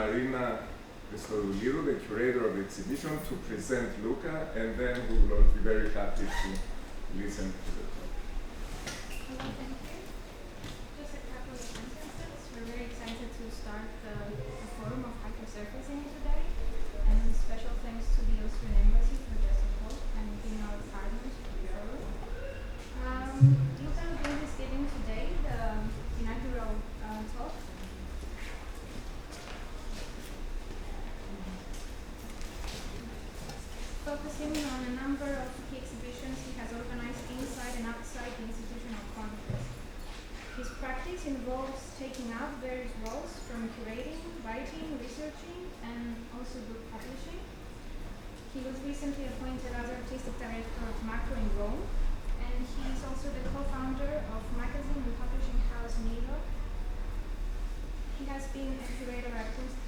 Marina Christodoulidou, the curator of the exhibition, to present Luca, and then we will all be very happy to listen to the talk. Hello, thank you. Just a couple of sentences. We're very excited to start the forum of hypersurfacing today, and special thanks to the Austrian Embassy for their support and being our partners for the forum. Luca Lo Pinto is giving today the inaugural talk. Focusing on a number of key exhibitions he has organized inside and outside the institutional context. His practice involves taking up various roles from curating, writing, researching, and also book publishing. He was recently appointed as artistic director of Macro in Rome, and he is also the co-founder of magazine and publishing house Nilo. He has been a curator at Polis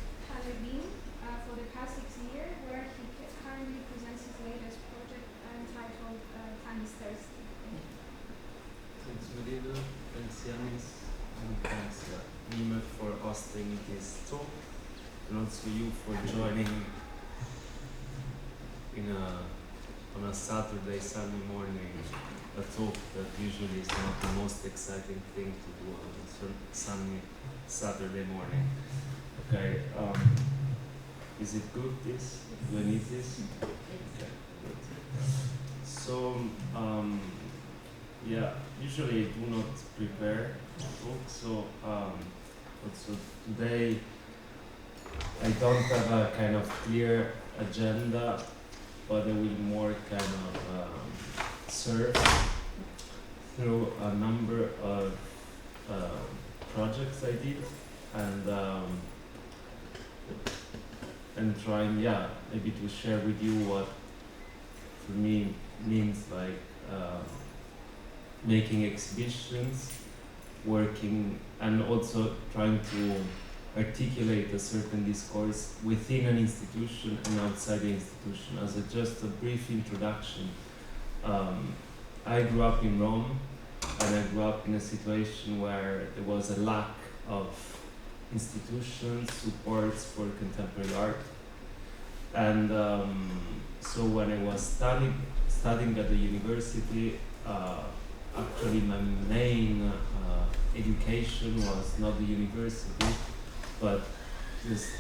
for the past 6 years, where he currently presents his latest project entitled Time is Thirsty. Thanks, Marina. Thanks, Yanis. And thanks, Nima, for hosting this talk. And also you for joining on a Saturday, sunny morning, a talk that usually is not the most exciting thing to do on a sunny Saturday morning. Okay. Is it good, this? Do I need this? Okay, good. So, yeah, usually I do not prepare a talk, so also today I don't have a kind of clear agenda, but I will more kind of surf through a number of projects I did, and trying, maybe to share with you what for me means like making exhibitions, working, and also trying to articulate a certain discourse within an institution and outside the institution. As just a brief introduction, I grew up in Rome, and I grew up in a situation where there was a lack of institutions, supports for contemporary art. And so when I was studying at the university, actually my main education was not the university, but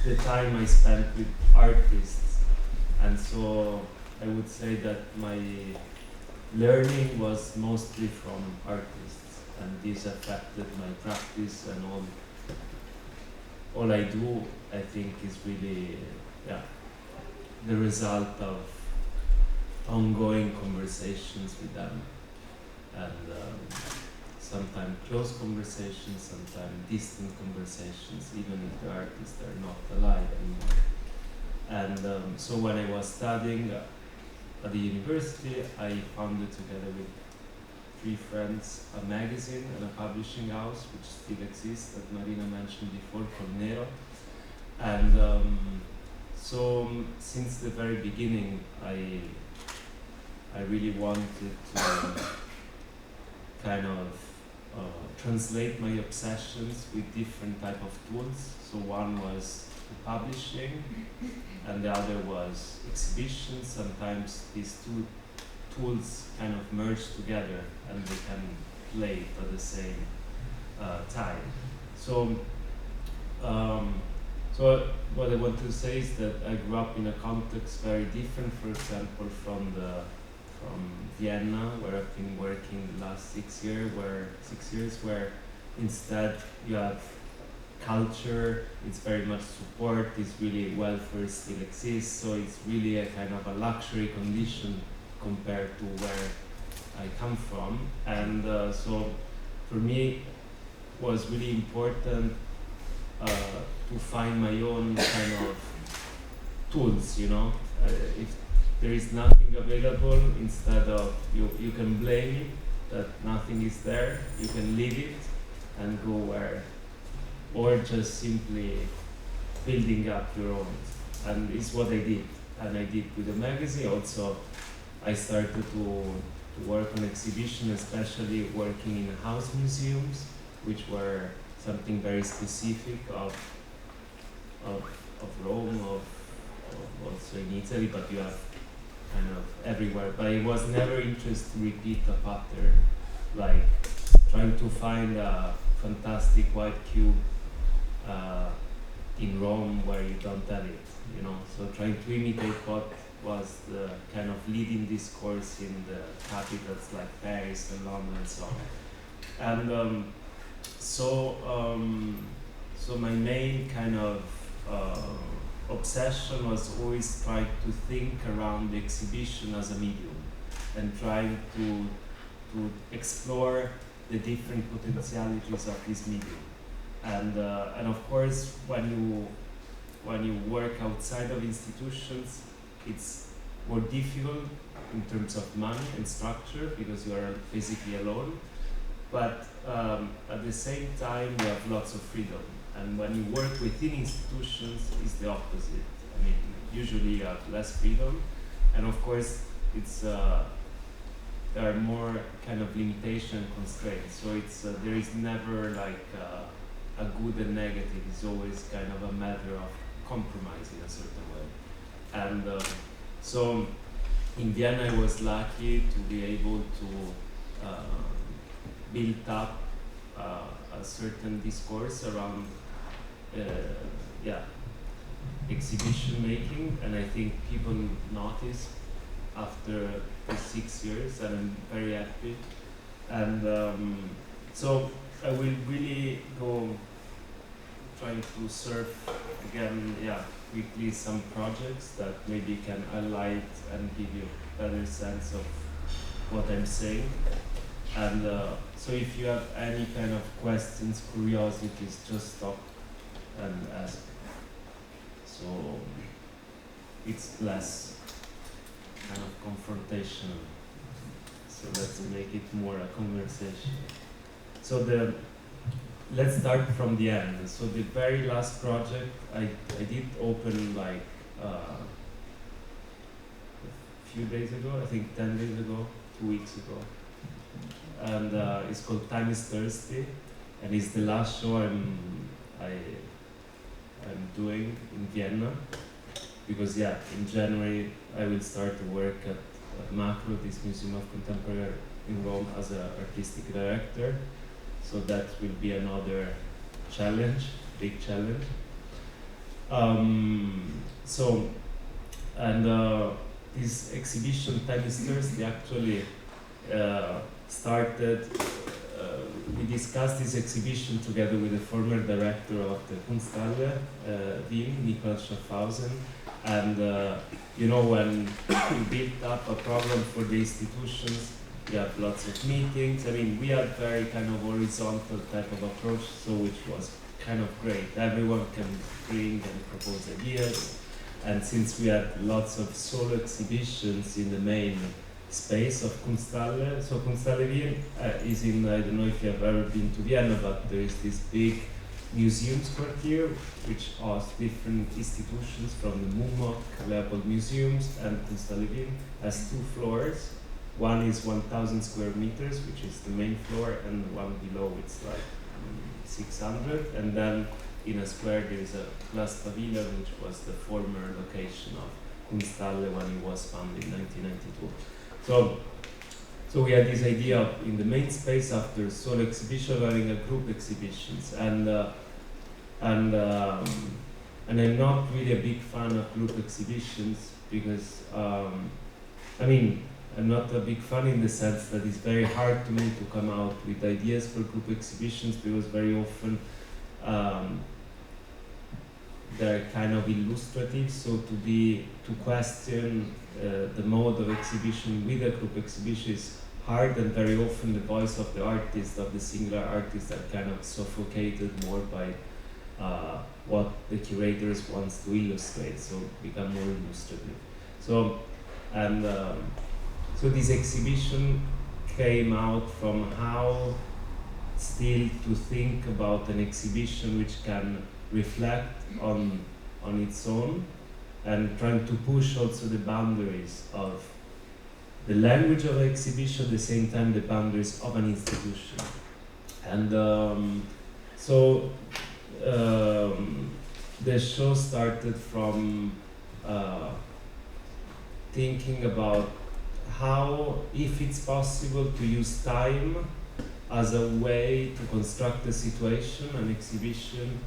the time I spent with artists. And so I would say that my learning was mostly from artists, and this affected my practice, and all I do, I think, is really the result of ongoing conversations with them, and sometimes close conversations, sometimes distant conversations, even if the artists are not alive anymore. And so when I was studying at the university, I founded together with 3 friends a magazine and a publishing house, which still exists, that Marina mentioned before, called Nero. And so since the very beginning, I really wanted to kind of translate my obsessions with different type of tools. So one was publishing, and the other was exhibitions. Sometimes these 2 tools kind of merge together and they can play at the same time. So what I want to say is that I grew up in a context very different, for example, from Vienna, where I've been working the last 6 years, where instead you have culture, it's very much support, it's really welfare still exists, so it's really a kind of a luxury condition compared to where I come from. And so for me it was really important to find my own kind of tools, if there is nothing available, instead of you can blame it that nothing is there, you can leave it and go where, or just simply building up your own. And it's what I did, and I did with the magazine. Also I started to work on exhibition, especially working in house museums, which were something very specific of Rome, of also in Italy, but you have kind of everywhere. But it was never interested to repeat a pattern, like trying to find a fantastic white cube in Rome where you don't have it, you know. So trying to imitate what was the kind of leading discourse in the capitals like Paris and London and so on. And so my main kind of obsession was always trying to think around the exhibition as a medium and trying to explore the different potentialities of this medium. And of course, when you work outside of institutions, it's more difficult in terms of money and structure because you are basically alone. But at the same time, you have lots of freedom. And when you work within institutions, it's the opposite. I mean, usually you have less freedom, and of course, it's there are more kind of limitation and constraints. So it's there is never like a good and negative. It's always kind of a matter of compromise in a certain way. And so in Vienna, I was lucky to be able to build up a certain discourse around exhibition making, and I think people notice after the 6 years, and I'm very happy. And so I will really go trying to surf again, quickly some projects that maybe can highlight and give you a better sense of what I'm saying. And so if you have any kind of questions, curiosities, just stop and ask. So it's less kind of confrontational. So let's make it more a conversation. So let's start from the end. So the very last project I did open like a few days ago, I think 10 days ago, 2 weeks ago. And it's called Time is Thirsty, and it's the last show I'm doing in Vienna, because in January I will start to work at Macro, this Museum of Contemporary Art in Rome, as an artistic director. So that will be another challenge, big challenge. This exhibition, Time is Thirsty, actually started, we discussed this exhibition together with the former director of the Kunsthalle, Wien, Nicolas Schaffhausen. And when you build up a program for the institutions, you have lots of meetings. I mean, we had very kind of horizontal type of approach, so which was kind of great. Everyone can bring and propose ideas. And since we had lots of solo exhibitions in the main space of Kunsthalle, so Kunsthalle Wien is in, I don't know if you have ever been to Vienna, but there is this big museums quartier which hosts different institutions from the MUMOC, Leopold Museums, and Kunsthalle Wien has 2 floors. One is 1,000 square meters, which is the main floor, and the one below it's like 600. And then in a square there is a Glass Pavilion, which was the former location of Kunsthalle when it was founded in 1992. So we had this idea of, in the main space, after solo exhibition, having a group exhibitions, and I'm not really a big fan of group exhibitions because I'm not a big fan in the sense that it's very hard to me to come out with ideas for group exhibitions, because very often they're kind of illustrative. So to question the mode of exhibition with a group exhibition is hard, and very often the voice of the artist, of the singular artist, are kind of suffocated more by what the curators wants to illustrate, so become more illustrative. So this exhibition came out from how still to think about an exhibition which can reflect on its own, and trying to push also the boundaries of the language of an exhibition, at the same time the boundaries of an institution. And the show started from thinking about how, if it's possible to use time as a way to construct a situation, an exhibition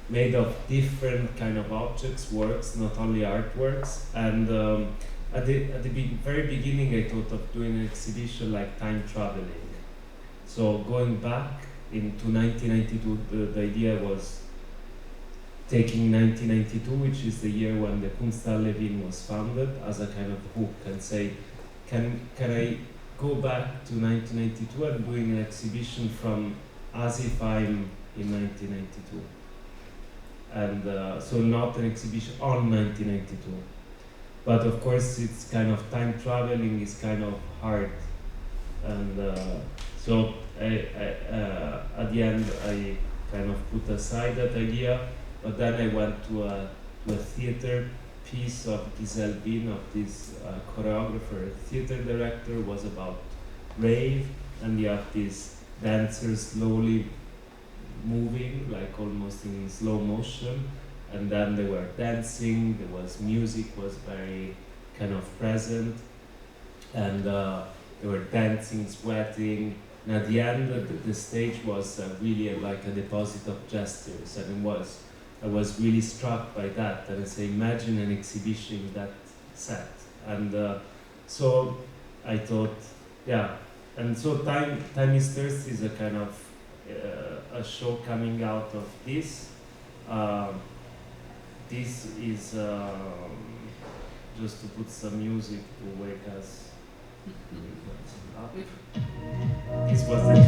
made of different kind of objects, works, not only artworks. And at the very beginning, I thought of doing an exhibition like time traveling. So going back into 1992, the idea was taking 1992, which is the year when the Kunsthalle Wien was founded, as a kind of hook, and say, can I go back to 1992 and doing an exhibition from as if I'm in 1992. And so not an exhibition on 1992. But of course it's kind of time traveling is kind of hard. And so at the end I kind of put aside that idea, but then I went to a theater piece of Giselle Bin, of this choreographer, theater director, was about rave, and you have these dancers slowly moving, like almost in slow motion, and then they were dancing, there was music, was very kind of present, and they were dancing, sweating, and at the end the stage was really like a deposit of gestures, and I was really struck by that, and I say, imagine an exhibition in that set. And so I thought, yeah, and so Time is Thirsty is a kind of a show coming out of this. This is just to put some music to wake us up. This was the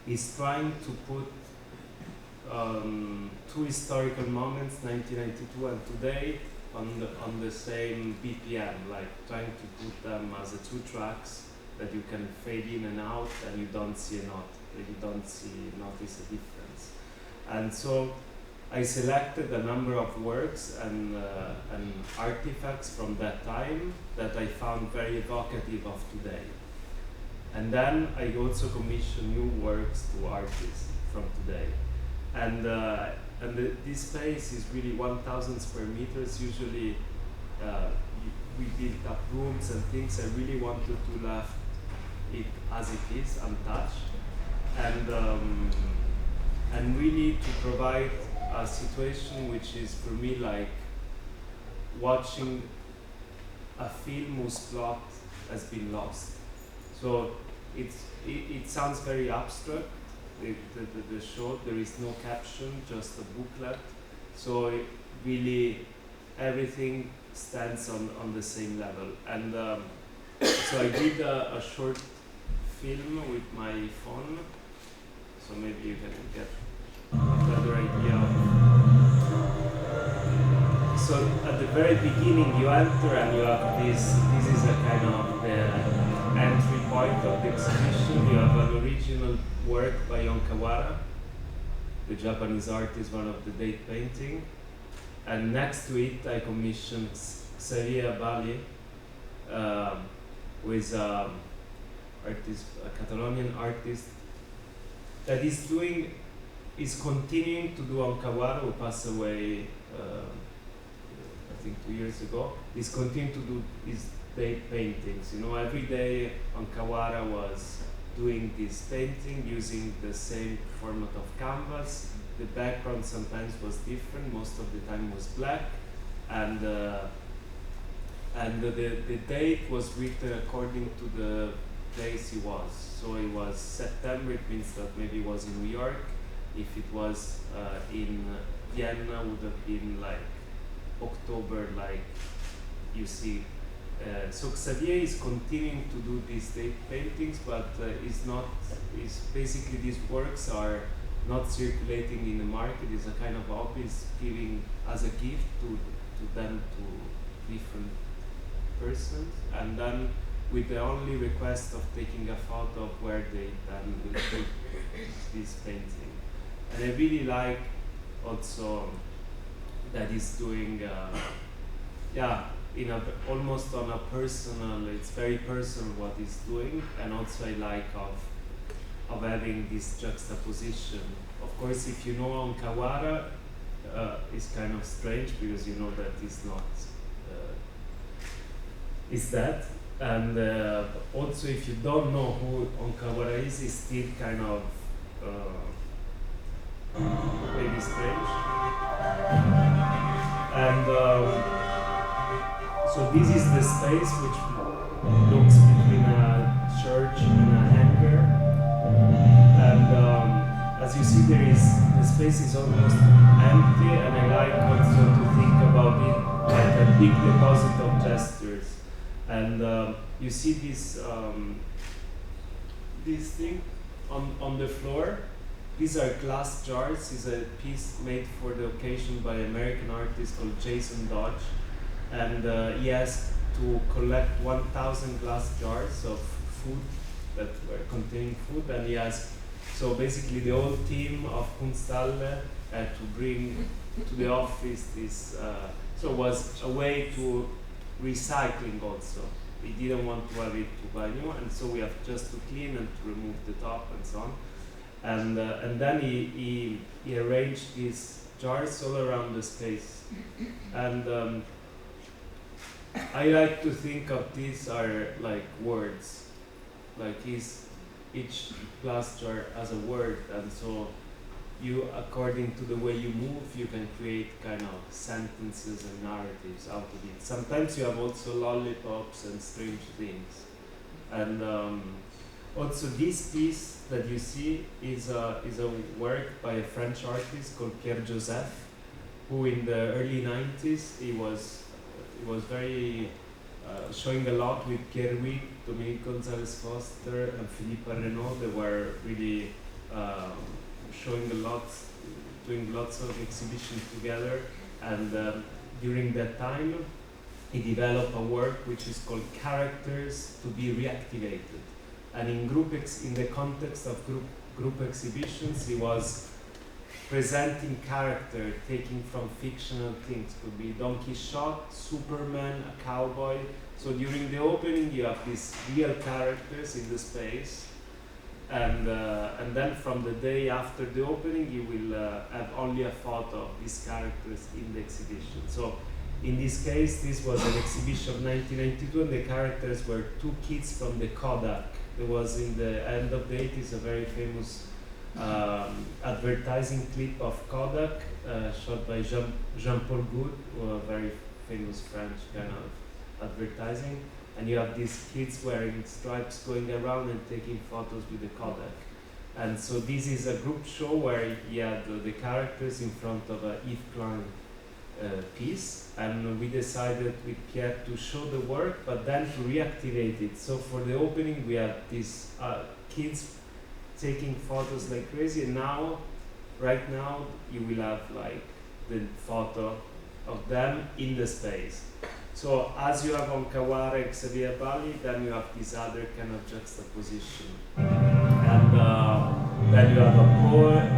is trying to put two historical moments, 1992 and today, on the same BPM, like trying to put them as a two tracks that you can fade in and out, and you don't notice a difference. And so I selected a number of works and artifacts from that time that I found very evocative of today. And then I also commissioned new works to artists from today. And this space is really 1,000 square meters. Usually we built up rooms and things. I really wanted to leave it as it is, untouched. And really to provide a situation which is for me like watching a film whose plot has been lost. So it sounds very abstract, the show. There is no caption, just a booklet. So really everything stands on the same level. And so I did a short film with my phone. So maybe you can get a better idea. So at the very beginning you enter and you have this is a kind of the entry point of the exhibition. You have an original work by Onkawara, the Japanese artist, one of the date painting. And next to it I commissioned Xavier Bali, who is a Catalonian artist that is continuing to do Onkawara, who passed away I think 2 years ago. He's continuing to do his date paintings. You know, every day Onkawara was doing this painting using the same format of canvas. The background sometimes was different, most of the time was black, and the date was written according to the place he was. So it was September, it means that maybe it was in New York. If it was in Vienna, would have been like October, like you see. So Xavier is continuing to do these date paintings, but is basically these works are not circulating in the market. It's a kind of hobby, is giving as a gift to them, to different persons, and then with the only request of taking a photo of where they then will put this painting. And I really like also that he's doing, almost on a personal, it's very personal what he's doing, and also I like of having this juxtaposition. Of course, if you know Onkawara, it's kind of strange because you know that he's not, is that. And also, if you don't know who Onkawara is, it's still kind of maybe strange. And so this is the space which looks between a church and a hangar. And as you see, the space is almost empty, and I like also to think about it like a big deposit of gestures. And you see this thing on the floor. These are glass jars. It's a piece made for the occasion by an American artist called Jason Dodge. And he asked to collect 1,000 glass jars of food that were containing food. And he asked, so basically the whole team of Kunsthalle had to bring to the office this, so it was a way to recycling also. We didn't want to have it to buy new, and so we have just to clean and to remove the top and so on. And then he arranged these jars all around the space. And I like to think of these are like words, like each glass jar as a word, and so you, according to the way you move, you can create kind of sentences and narratives out of it. Sometimes you have also lollipops and strange things. And also this piece that you see is a work by a French artist called Pierre Joseph, who in the early 90s, he was very showing a lot with Pierre Huyghe, Dominique Gonzalez-Foster, and Philippe Arrenaud. They were really showing a lot, doing lots of exhibitions together, and during that time he developed a work which is called Characters to be Reactivated. And in the context of group exhibitions, he was presenting character, taking from fictional things. Could be Don Quixote, Superman, a cowboy. So during the opening you have these real characters in the space, and then from the day after the opening you will have only a photo of these characters in the exhibition. So in this case, this was an exhibition of 1992, and the characters were two kids from the Kodak. There was in the end of the 80s a very famous advertising clip of Kodak shot by Jean-Paul Goude, a very famous French kind of advertising. And you have these kids wearing stripes going around and taking photos with the Kodak. And so this is a group show where you had the characters in front of a Yves Klein piece, and we decided with Pierre to show the work, but then to reactivate it. So for the opening we had these kids taking photos like crazy, and right now you will have like the photo of them in the space. So as you have on Kawara, Xavier Bali, then you have this other kind of juxtaposition. And then you have a poem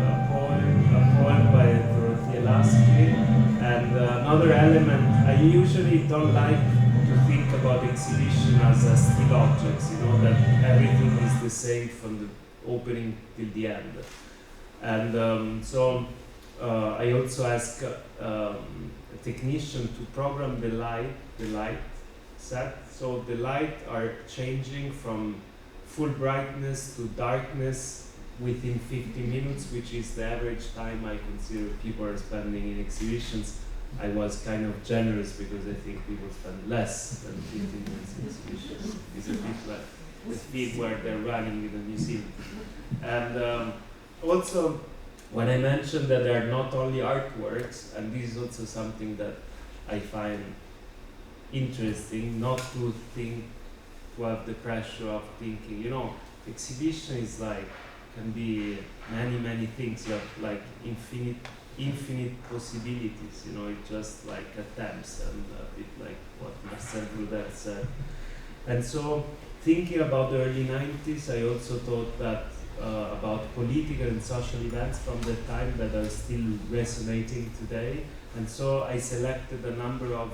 by Dorothea Lasky. And another element, I usually don't like to think about exhibition as a still objects, that everything is the same from the opening till the end. And so I also ask a technician to program the light set. So the light are changing from full brightness to darkness within 50 minutes, which is the average time I consider people are spending in exhibitions. I was kind of generous because I think people spend less than 15 minutes in exhibitions. It's a bit like the speed where they're running in a museum. And also, when I mentioned that they are not only artworks, and this is also something that I find interesting, not to think, to have the pressure of thinking, exhibition is like, can be many things. You have like infinite possibilities, it just like attempts, and a bit like what Marcel Brodel said. And so, thinking about the early 90s, I also thought that about political and social events from that time that are still resonating today. And so I selected a number of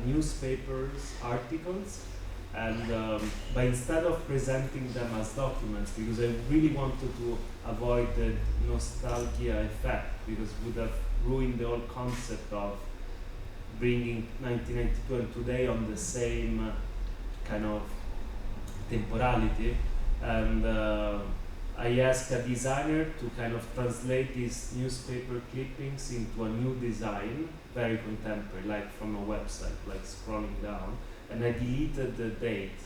newspapers, articles, and but instead of presenting them as documents, because I really wanted to avoid the nostalgia effect, because it would have ruined the whole concept of bringing 1992 and today on the same kind of temporality. And I asked a designer to kind of translate these newspaper clippings into a new design, very contemporary, like from a website, like scrolling down, and I deleted the date.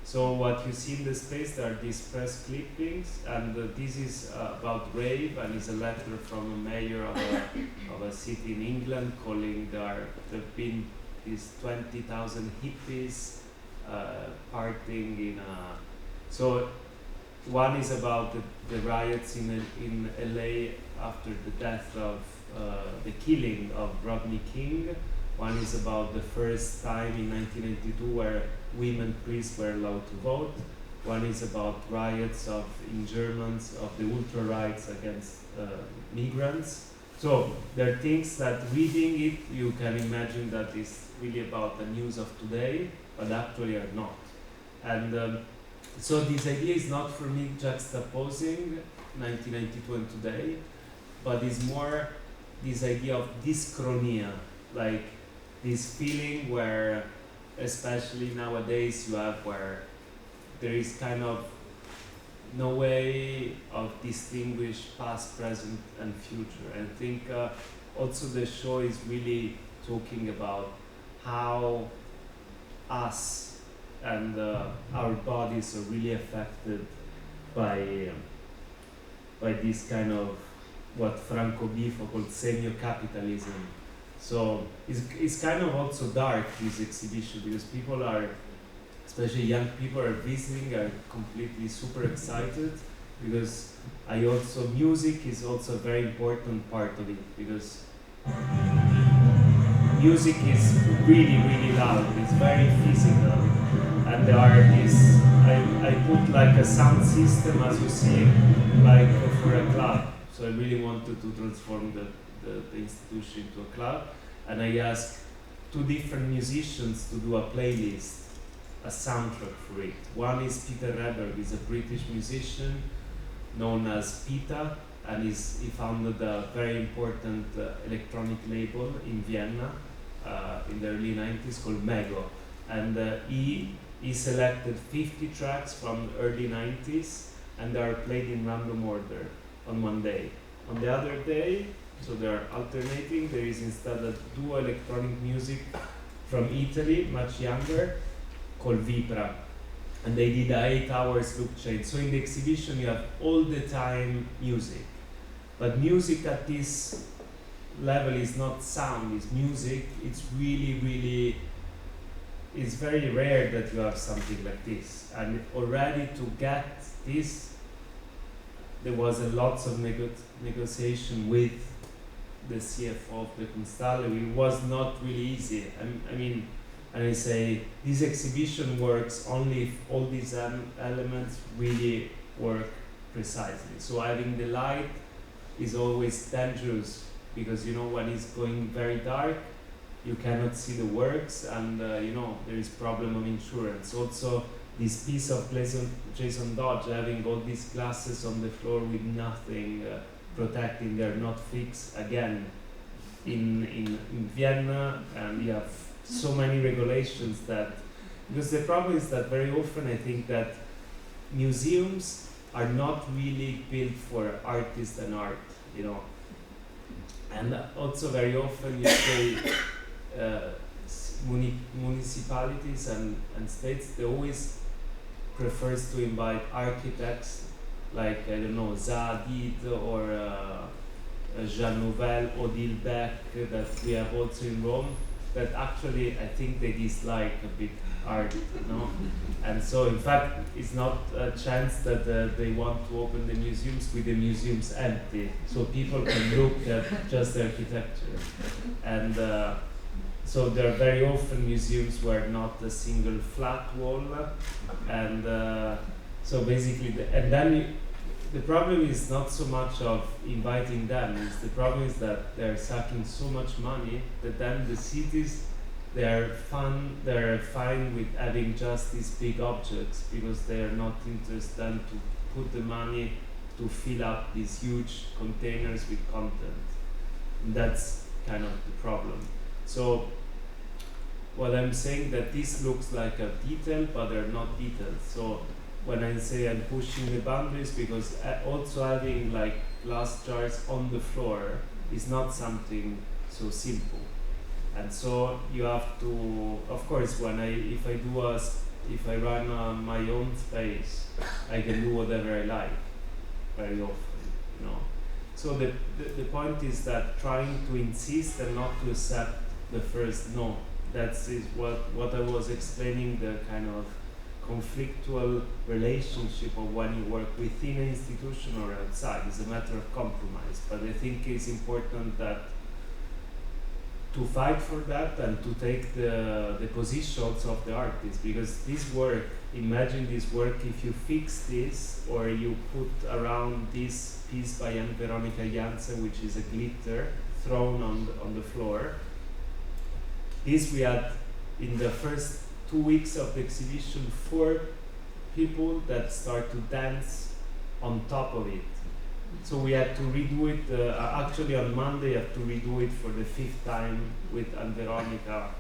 So what you see in the space, there are these press clippings, and this is about rave, and is a letter from a mayor of a city in England calling there have been these 20,000 hippies partying in a... So one is about the riots in LA after the death of the killing of Rodney King. One is about the first time in 1992 where women priests were allowed to vote. One is about riots in Germans of the ultra-rights against migrants. So there are things that reading it, you can imagine that is really about the news of today, but actually are not. And so this idea is not for me juxtaposing 1992 and today, but is more this idea of dyschronia, like this feeling where, especially nowadays, you have where there is kind of no way of distinguish past, present, and future. And I think also the show is really talking about how us and our bodies are really affected by this kind of what Franco Bifo called semio-capitalism. So it's kind of also dark, this exhibition, because people are, especially young people are visiting, are completely super excited, because music is also a very important part of it, because music is really loud, it's very physical, and there are these, I put like a sound system, as you see, like for a club. So I really wanted to transform the institution into a club, and I asked two different musicians to do a playlist, a soundtrack for it. One is Peter Reberg, he's a British musician known as Pita, and he founded a very important electronic label in Vienna in the early 90s called Mego. And he selected 50 tracks from the early 90s, and they are played in random order on one day. On the other day, so they are alternating, there is instead a duo electronic music from Italy, much younger, called Vipra. And they did a 8 hours loop change. So in the exhibition you have all the time music. But music at this level is not sound, it's music. It's really, it's very rare that you have something like this. And already to get this, there was a lots of negotiation with the CFO of the Constabulary. It was not really easy. I mean, and I say, this exhibition works only if all these elements really work precisely. So having the light is always dangerous, because when it's going very dark, you cannot see the works, and there is problem of insurance. Also, this piece of Jason Dodge having all these glasses on the floor with nothing protecting, they're not fixed again in Vienna, and you have so many regulations that, because the problem is that very often I think that museums are not really built for artists and art, and also very often you say municipalities and states, they always prefers to invite architects like, I don't know, Zaha Hadid or Jean Nouvel, Odile Beck, that we have also in Rome, that actually I think they dislike a bit art, And so in fact it's not a chance that they want to open the museums with the museums empty, so people can look at just the architecture. And so there are very often museums where not a single flat wall, and so basically, the problem is not so much of inviting them, the problem is that they're sucking so much money that then the cities, they're fine with having just these big objects because they are not interested in to put the money to fill up these huge containers with content. And that's kind of the problem. So what I'm saying that this looks like a detail, but they're not details. So when I say I'm pushing the boundaries, because also having like glass jars on the floor is not something so simple. And so you have to, of course, if I run my own space, I can do whatever I like, very often, So the point is that trying to insist and not to accept the first no. That's what I was explaining, the kind of conflictual relationship of when you work within an institution or outside. It's a matter of compromise, but I think it's important that to fight for that and to take the positions of the artist, because this work, imagine this work, if you fix this or you put around this piece by Veronica Jansen, which is a glitter thrown on the floor. This we had in the first 2 weeks of the exhibition 4 people that start to dance on top of it. So we had to redo it, actually on Monday I had to redo it for the 5th time with Veronica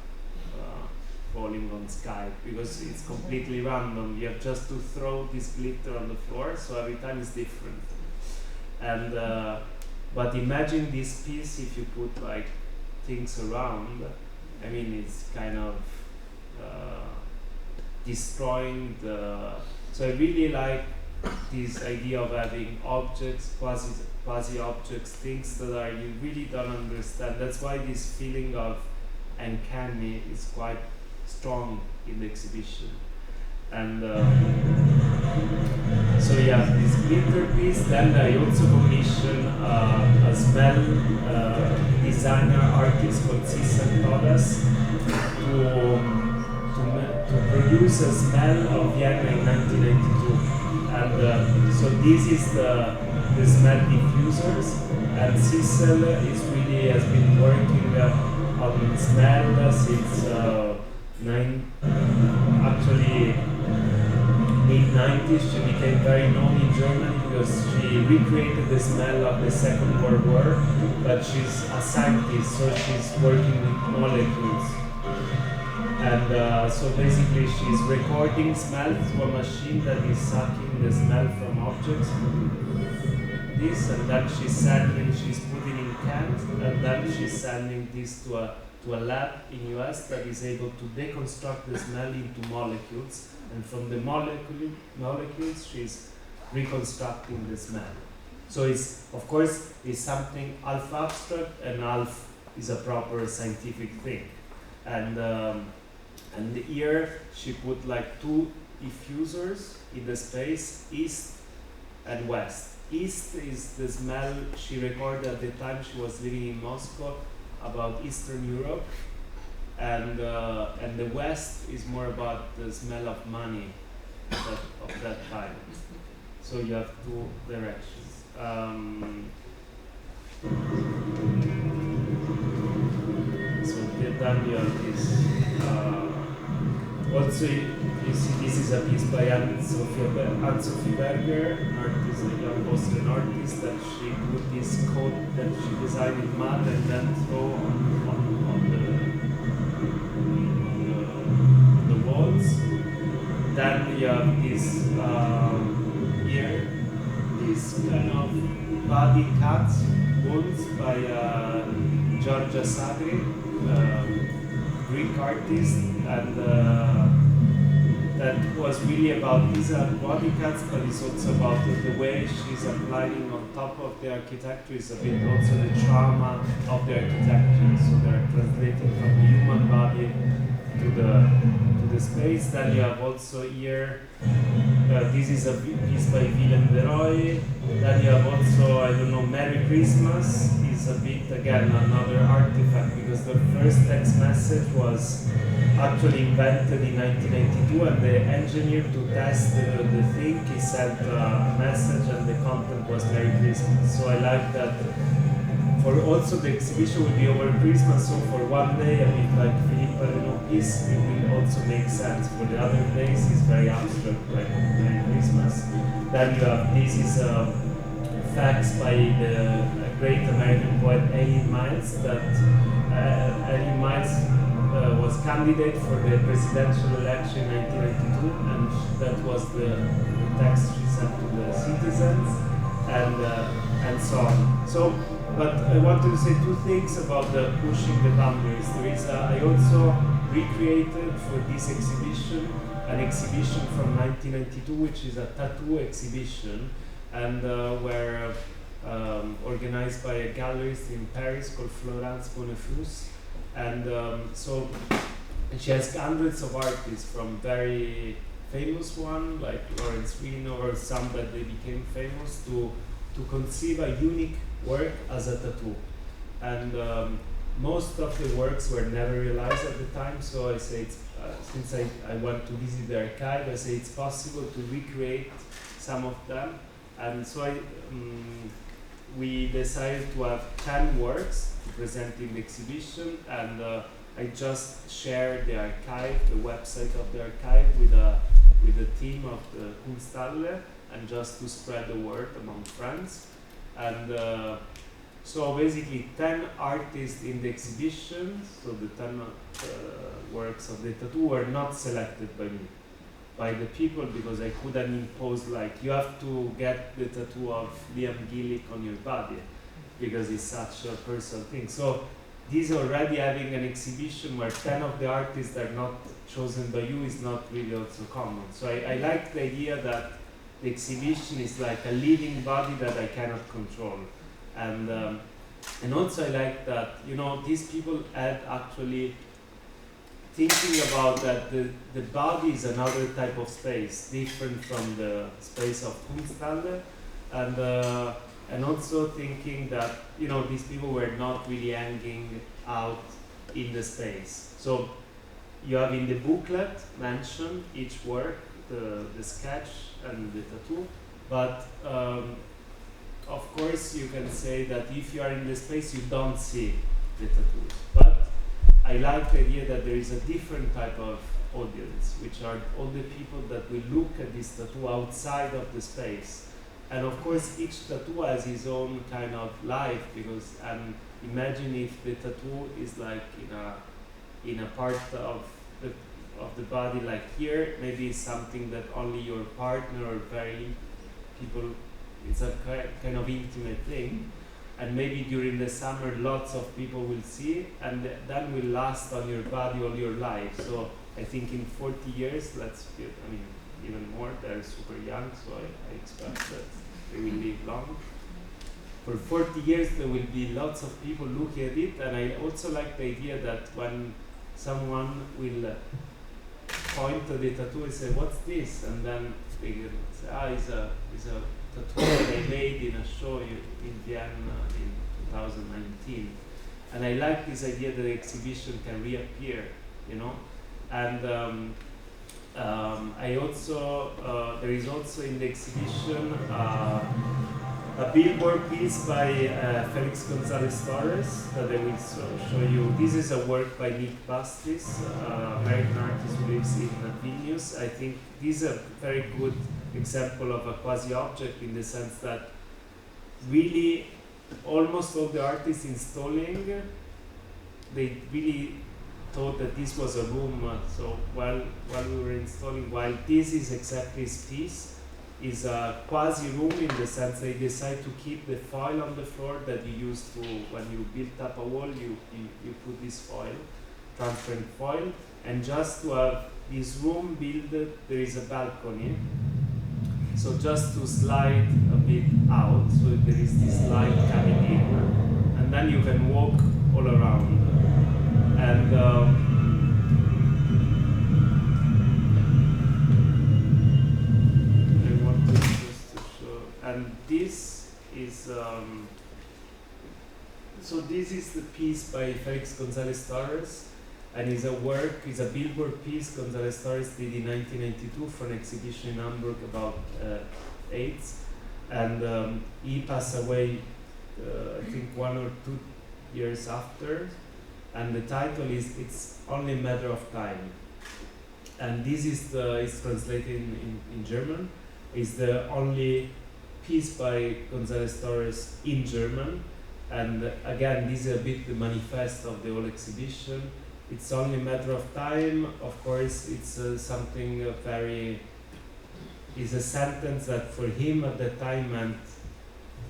falling on Skype, because it's completely random. You have just to throw this glitter on the floor, so every time it's different. And but imagine this piece if you put like things around. I mean, it's kind of destroying the. So I really like this idea of having objects, quasi objects, things that you really don't understand. That's why this feeling of uncanny is quite strong in the exhibition. And so yeah, this glitter piece. Then I also commissioned a smell designer artist called Cissel Todas to produce a smell of Vienna in 1992. And so this is the smell diffusers, and Cissel has been working on smell since mid-90s. She became very known in Germany because she recreated the smell of the Second World War, but she's a scientist, so she's working with molecules. And so basically she's recording smell through a machine that is sucking the smell from objects. This, and then she's putting in cans, and then she's sending this to a lab in US that is able to deconstruct the smell into molecules, and from the molecules she's reconstructing the smell. So it's, of course, is something half abstract and half is a proper scientific thing. And here she put like 2 diffusers in the space, east and west. East is the smell she recorded at the time she was living in Moscow about Eastern Europe, and the west is more about the smell of money of that time. So you have 2 directions. So then you have this. Also, you see, this is a piece by Anne-Sophie Berger, an artist, a young Austrian artist, that she put this coat that she designed in mud and then throw on the walls. Then you have this here, this kind of body cut wounds by Giorgia Sagri, Greek artist, and that was really about these are body cuts, but it's also about the way she's applying on top of the architecture is a bit also the trauma of the architecture. So they're translating from the human body to the space. Then you have also here, this is a piece by Willem de Roy. Then you have also, I don't know, Merry Christmas is a bit, again, another artifact, because the first text message was actually invented in 1992, and the engineer to test the thing, he sent a message and the content was Merry Christmas. So I like that. For also the exhibition will be over Christmas, so for one day, a bit like Philippe Renaud piece, it will also make sense. For the other days, it's very abstract, like Merry Christmas. Then you have, this is facts by the great American poet Eileen Miles, that Eileen Miles was candidate for the presidential election in 1992, and that was the text she sent to the citizens, and so on. So, but I wanted to say two things about the pushing the boundaries. There is I also recreated for this exhibition an exhibition from 1992, which is a tattoo exhibition, and were organized by a gallerist in Paris called Florence Bonnefous. And so she has hundreds of artists, from very famous one like Lawrence Reno or some that they became famous, to conceive a unique work as a tattoo. And most of the works were never realized at the time, so I say it's, since I went to visit the archive, I say it's possible to recreate some of them. And so we decided to have 10 works to present in the exhibition, and I just shared the archive, the website of the archive with the team of the Kunsthalle, and just to spread the word among friends. And so basically 10 artists in the exhibition, so the 10 works of the tattoo were not selected by me, by the people, because I couldn't impose like, you have to get the tattoo of Liam Gillick on your body, because it's such a personal thing. So this already having an exhibition where 10 of the artists are not chosen by you is not really also common. So I like the idea that the exhibition is like a living body that I cannot control. And also I like that, you know, these people had actually thinking about that the body is another type of space, different from the space of Kunsthalle, and also thinking that, you know, these people were not really hanging out in the space. So you have in the booklet mentioned each work, the sketch and the tattoo, but of course you can say that if you are in the space you don't see the tattoos. But I like the idea that there is a different type of audience, which are all the people that will look at this tattoo outside of the space. And of course each tattoo has his own kind of life, because imagine if the tattoo is like in a part of the body, like here, maybe it's something that only your partner or very people, it's a kind of intimate thing, and maybe during the summer lots of people will see, and that will last on your body all your life. So I think in 40 years, even more, they're super young, so I expect that they will live long. For 40 years there will be lots of people looking at it, and I also like the idea that when someone will point to the tattoo and say, what's this? And then they can say, it's a tattoo that I made in a show in Vienna in 2019. And I like this idea that the exhibition can reappear, you know? And I also, there is also in the exhibition a billboard piece by Felix Gonzalez Torres that I will show you. This is a work by Nick Bastis, American artist who lives in Vilnius. I think this is a very good example of a quasi-object, in the sense that really almost all the artists installing, they really thought that this was a room. So while we were installing, while this is exactly his piece, is a quasi-room, in the sense they decide to keep the foil on the floor that you used to, when you built up a wall, you put this foil. transparent foil, and just to have this room built, there is a balcony. So just to slide a bit out, so there is this light coming in, and then you can walk all around. And I wanted just to show, and this is, so this is the piece by Felix González Torres, and it's a billboard piece González Torres did in 1992 for an exhibition in Hamburg about AIDS, and he passed away, I think 1 or 2 years after, and the title is "It's Only a Matter of Time," and this is is translated in German. It's the only piece by González Torres in German, and again, this is a bit the manifest of the whole exhibition. It's only a matter of time. Of course, it's something is a sentence that for him at that time meant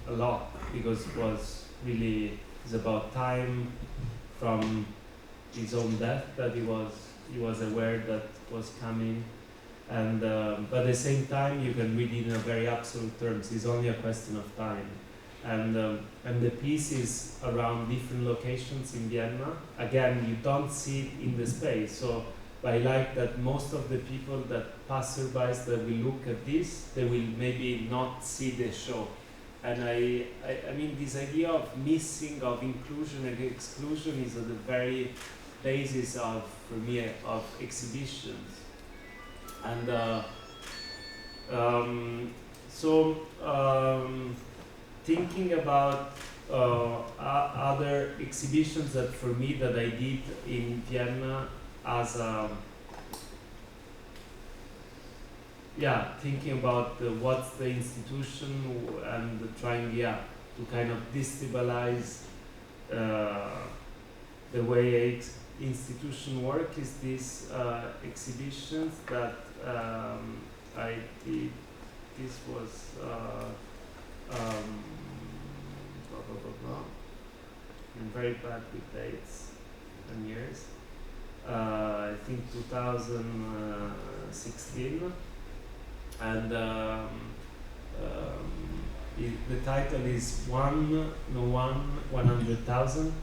a lot, because it was really, it's about time from his own death that he was aware that was coming, and but at the same time you can read it in a very absolute terms. It's only a question of time. And the piece is around different locations in Vienna. Again, you don't see it in the space. So I like that most of the people that passerbys that will look at this, they will maybe not see the show. And I mean, this idea of missing, of inclusion and exclusion is at the very basis of, for me, of exhibitions. And thinking about other exhibitions that for me that I did in Vienna as thinking about what's the institution and trying to kind of destabilize the way institution work is these exhibitions that I did. This was I'm very bad with dates and years. I think 2016, and the title is 100,000.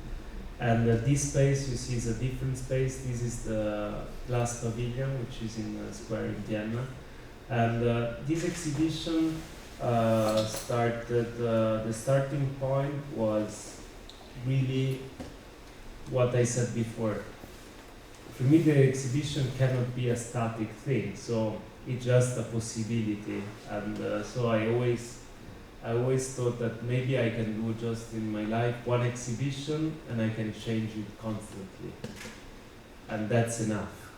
And this space you see is a different space. This is the glass pavilion, which is in the square in Vienna. And this exhibition started, the starting point was really what I said before. For me, the exhibition cannot be a static thing, so it's just a possibility. And so I always thought that maybe I can do just in my life one exhibition and I can change it constantly. And that's enough.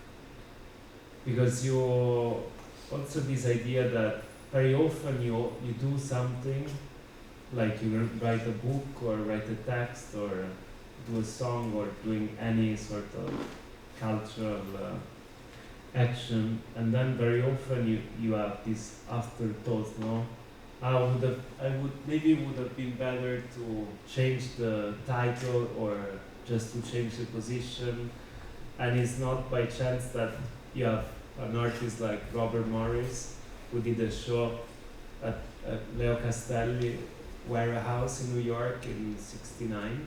Because you also this idea that very often you do something, like you write a book or write a text or do a song or doing any sort of cultural action, and then very often you have this afterthought, no? Maybe it would have been better to change the title or just to change the position, and it's not by chance that you have an artist like Robert Morris who did a show at Leo Castelli warehouse in New York in '69,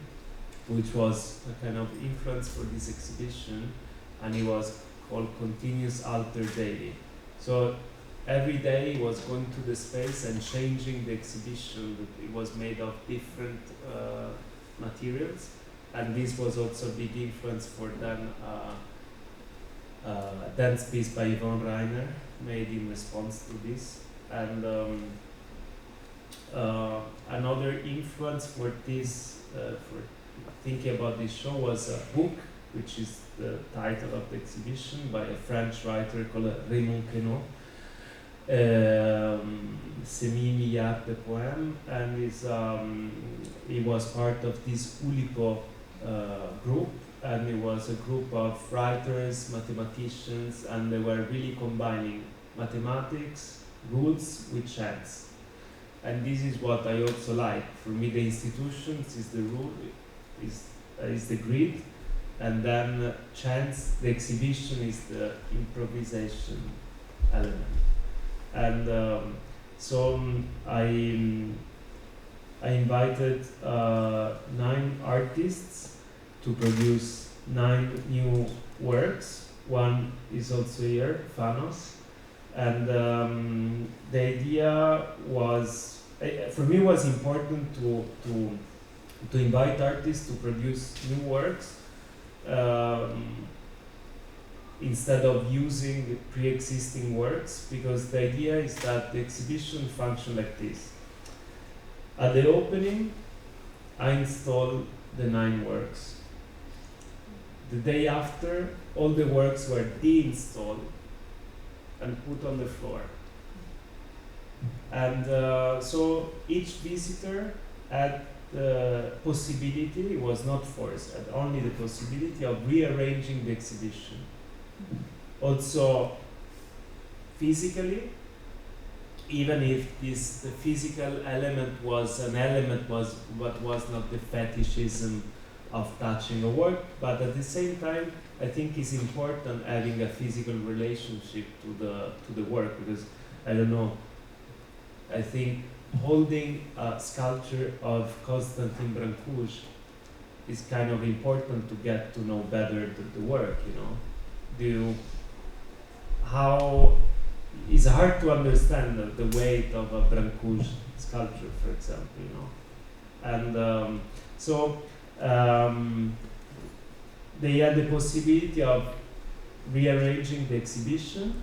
which was a kind of influence for this exhibition, and it was called Continuous Alter Daily. So every day he was going to the space and changing the exhibition. It was made of different materials, and this was also a big influence for then a dance piece by Yvonne Reiner made in response to this. And another influence for this, for thinking about this show, was a book, which is the title of the exhibition, by a French writer called Raymond Queneau. Semi-milliard de poèmes, and he was part of this Oulipo group, and it was a group of writers, mathematicians, and they were really combining mathematics, rules with chance. And this is what I also like. For me, the institutions is the rule, is the grid, and then chance, the exhibition is the improvisation element. And I invited 9 artists to produce 9 new works. One is also here, Fanos. And the idea was, for me, was important to invite artists to produce new works instead of using pre-existing works, because the idea is that the exhibition functions like this. At the opening, I installed the 9 works. The day after, all the works were deinstalled and put on the floor. And so each visitor had the possibility, it was not forced, had only the possibility of rearranging the exhibition. Also, physically, even if the physical element was an element, but was not the fetishism of touching a work, but at the same time, I think it's important having a physical relationship to the work, because I don't know, I think holding a sculpture of Constantin Brancusi is kind of important to get to know better the work, you know. It's hard to understand the weight of a Brancusi sculpture, for example, you know. And they had the possibility of rearranging the exhibition.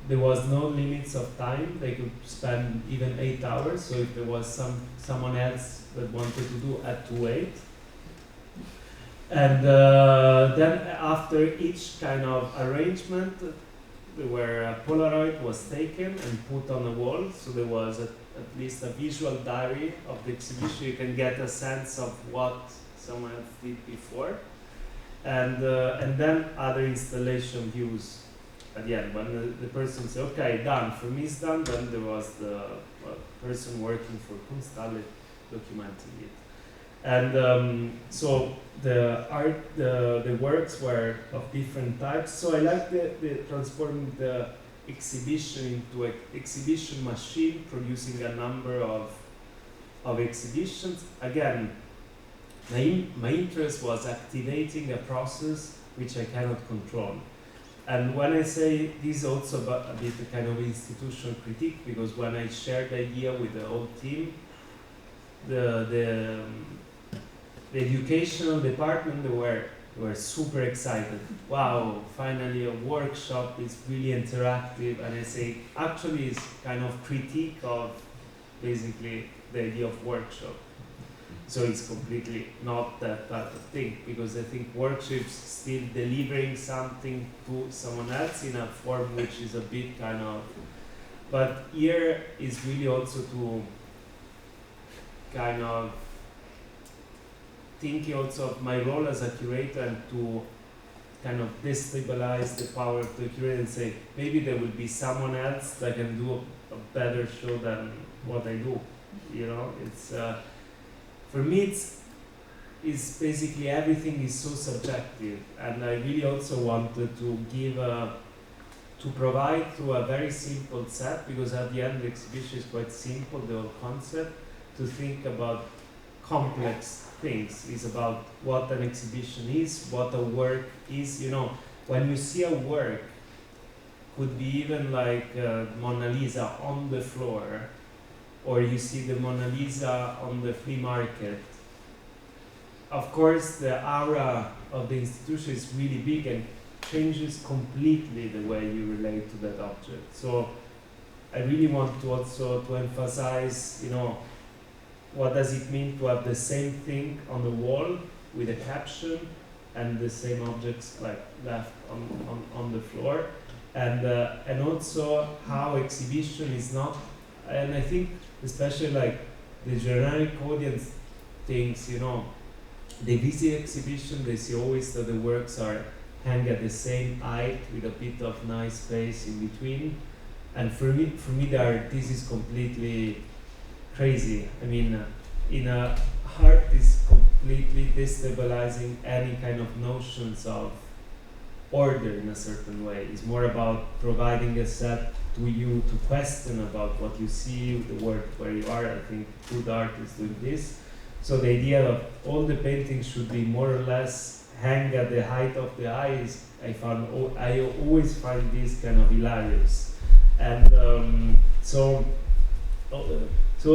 There was no limits of time. They could spend even 8 hours. So if there was someone else that wanted to do, had to wait. And then after each kind of arrangement, where a Polaroid was taken and put on the wall, so there was at least a visual diary of the exhibition. You can get a sense of what someone else did before, and then other installation views at the end. When the person said, "Okay, done. For me, it's done." Then there was the person working for Kunsthalle documenting it, and so the works were of different types. So I like the transforming the exhibition into an exhibition machine, producing a number of exhibitions. Again, my interest was activating a process which I cannot control. And when I say this is also a bit a kind of institutional critique, because when I shared the idea with the whole team, the educational department, they were super excited. Wow, finally a workshop is really interactive. And I say, actually it's kind of critique of basically the idea of workshop. So it's completely not that type of thing, because I think workshops still delivering something to someone else in a form which is a bit kind of, but here is really also to kind of thinking also of my role as a curator and to kind of destabilize the power of the curator and say, maybe there will be someone else that can do a better show than what I do. You know, it's for me it's basically everything is so subjective, and I really also wanted to give to provide through a very simple set, because at the end the exhibition is quite simple, the whole concept, to think about complex things. Is about what an exhibition is, what a work is. You know, when you see a work, could be even like Mona Lisa on the floor, or you see the Mona Lisa on the flea market. Of course, the aura of the institution is really big and changes completely the way you relate to that object. So I really want to also to emphasize, you know, what does it mean to have the same thing on the wall with a caption and the same objects like left on the floor, and also how exhibition is not, and I think especially like the generic audience thinks, you know, they visit exhibition, they see always that the works are hang at the same height with a bit of nice space in between, and for me this is completely crazy. I mean, in a art is completely destabilizing any kind of notions of order in a certain way. It's more about providing a set to you to question about what you see, the world where you are. I think good art is doing this. So the idea of all the paintings should be more or less hang at the height of the eyes, I always find this kind of hilarious. And so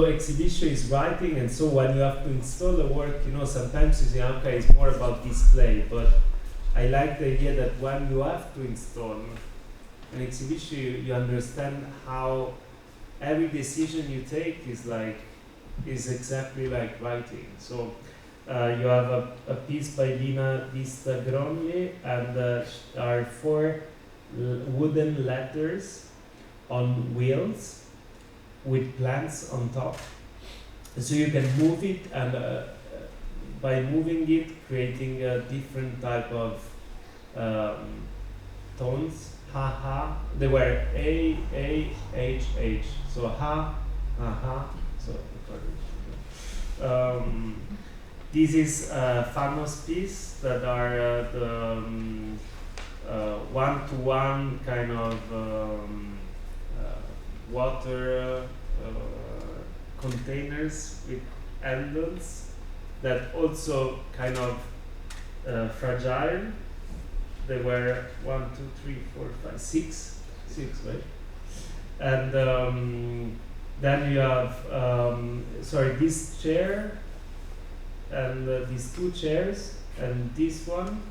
exhibition is writing, and so when you have to install a work, sometimes you say, okay, it's more about display, but I like the idea that when you have to install an exhibition, you understand how every decision you take is exactly like writing. So you have a piece by Lina Vista Gronli, and there are 4 wooden letters on wheels with plants on top. So you can move it, and by moving it, creating a different type of tones. Ha ha. They were A H H. So ha ha. So this is a famous piece that are the one-to-one kind of water containers with handles that also kind of fragile. They were 1, 2, 3, 4, 5, 6, right? And then you have this chair and these 2 chairs and this one.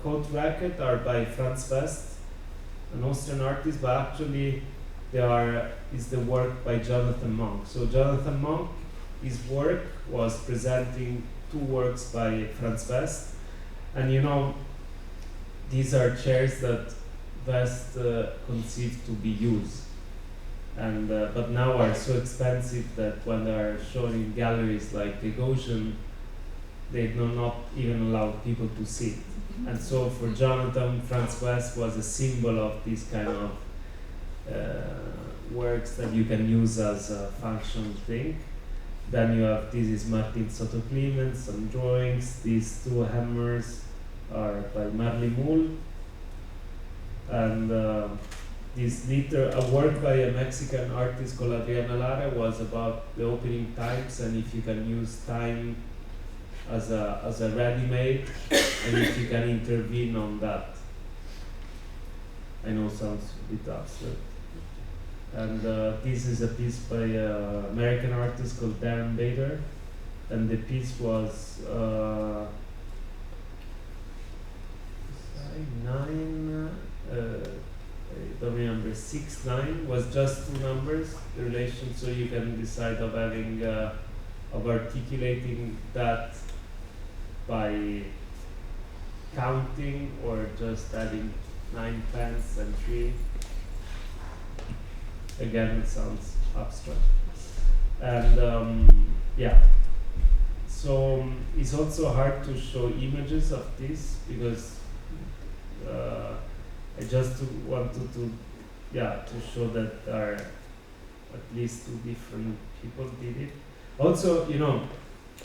Coat Racket are by Franz West, an Austrian artist, but actually is the work by Jonathan Monk. So Jonathan Monk, his work was presenting 2 works by Franz West, and these are chairs that West conceived to be used, and but now are so expensive that when they are shown in galleries like the Gaussian, they do not even allow people to sit. And so for Jonathan, Franz West was a symbol of this kind of works that you can use as a functional thing. Then you have, this is Martin Soto Clemens, some drawings. These 2 hammers are by Marley Moule. And this a work by a Mexican artist called Adriana Lara was about the opening times, and if you can use time as a ready-made, and if you can intervene on that. I know sounds a bit abstract. And this is a piece by an American artist called Darren Bader, and the piece was 9, I don't remember, 6, 9 was just 2 numbers, the relation, so you can decide of having, of articulating that by counting or just adding 9 pence and 3. Again, it sounds abstract. And so it's also hard to show images of this because I just wanted to show that there are at least 2 different people did it. Also,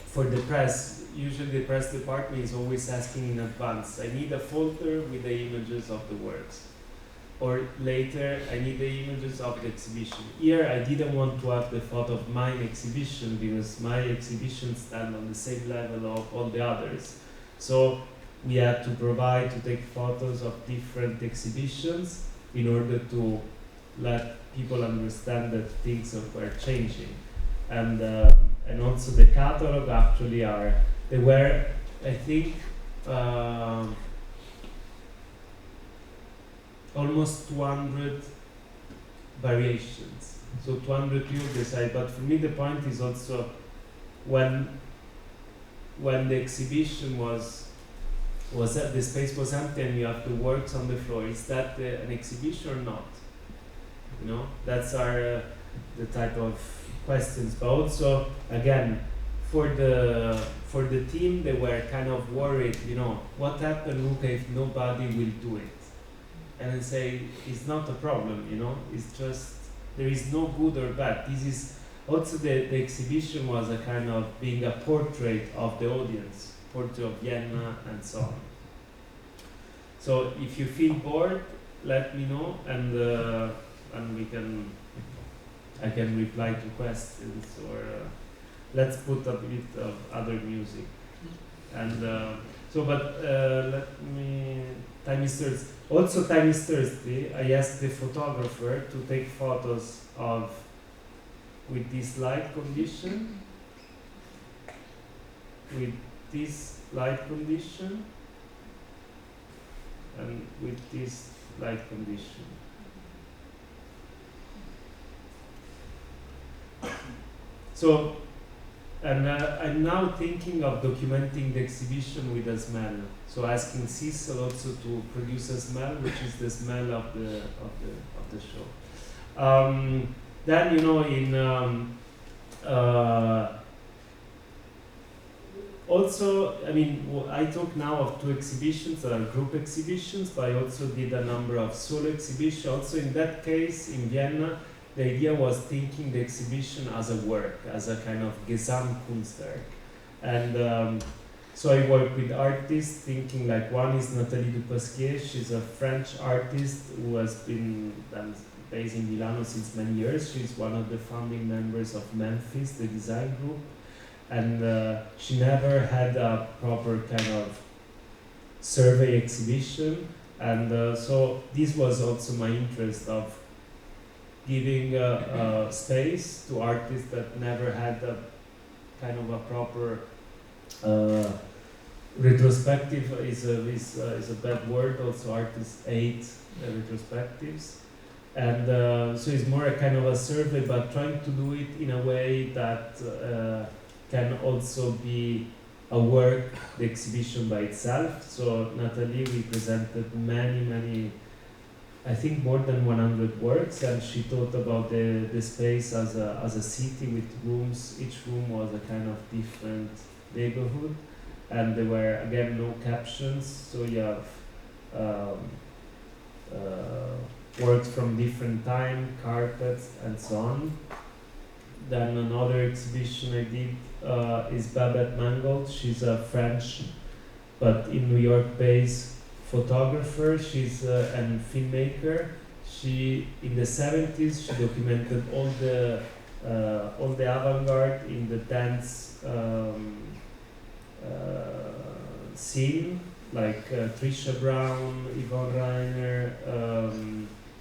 for the press, usually the press department is always asking in advance, I need a folder with the images of the works. Or later, I need the images of the exhibition. Here, I didn't want to have the photo of my exhibition because my exhibition stand on the same level of all the others. So we had to take photos of different exhibitions in order to let people understand that things were changing. And also the catalog actually they were, I think, almost 200 variations. So 200 you decide, but for me the point is also when the exhibition was that the space was empty and you have the works on the floor, is that an exhibition or not? That's the type of questions. But also, again, for the team, they were kind of worried, what happened, Luca, if nobody will do it? And I say, it's not a problem, it's just, there is no good or bad. This is also the exhibition was a kind of being a portrait of the audience, portrait of Vienna and so on. So if you feel bored, let me know, and I can reply to questions, or let's put a bit of other music. And let me. Time is Thursday. Also, Time is Thursday. I asked the photographer to take photos of with this light condition, with this light condition, and with this light condition. So, and I'm now thinking of documenting the exhibition with a smell. So asking Cecil also to produce a smell, which is the smell of the show. Then, you know, in also, I mean, I talk now of 2 exhibitions that are group exhibitions, but I also did a number of solo exhibitions. Also, in that case, in Vienna, the idea was thinking the exhibition as a work, as a kind of Gesamtkunstwerk. And so I work with artists, thinking like one is Nathalie Dupasquier. She's a French artist who has been based in Milano since many years. She's one of the founding members of Memphis, the design group. And she never had a proper kind of survey exhibition. And so this was also my interest of giving space to artists that never had a kind of a proper retrospective is a bad word. Also, artists hate retrospectives, and so it's more a kind of a survey, but trying to do it in a way that can also be a work, the exhibition by itself. So Nathalie, we presented many, I think more than 100 works, and she thought about the space as a city with rooms. Each room was a kind of different neighborhood, and there were again no captions. So you have works from different time, carpets, and so on. Then another exhibition I did is Babette Mangold. She's a French, but in New York-based photographer. She's and filmmaker. She in the 70s she documented all the avant-garde in the dance scene, like Trisha Brown, Yvonne Reiner,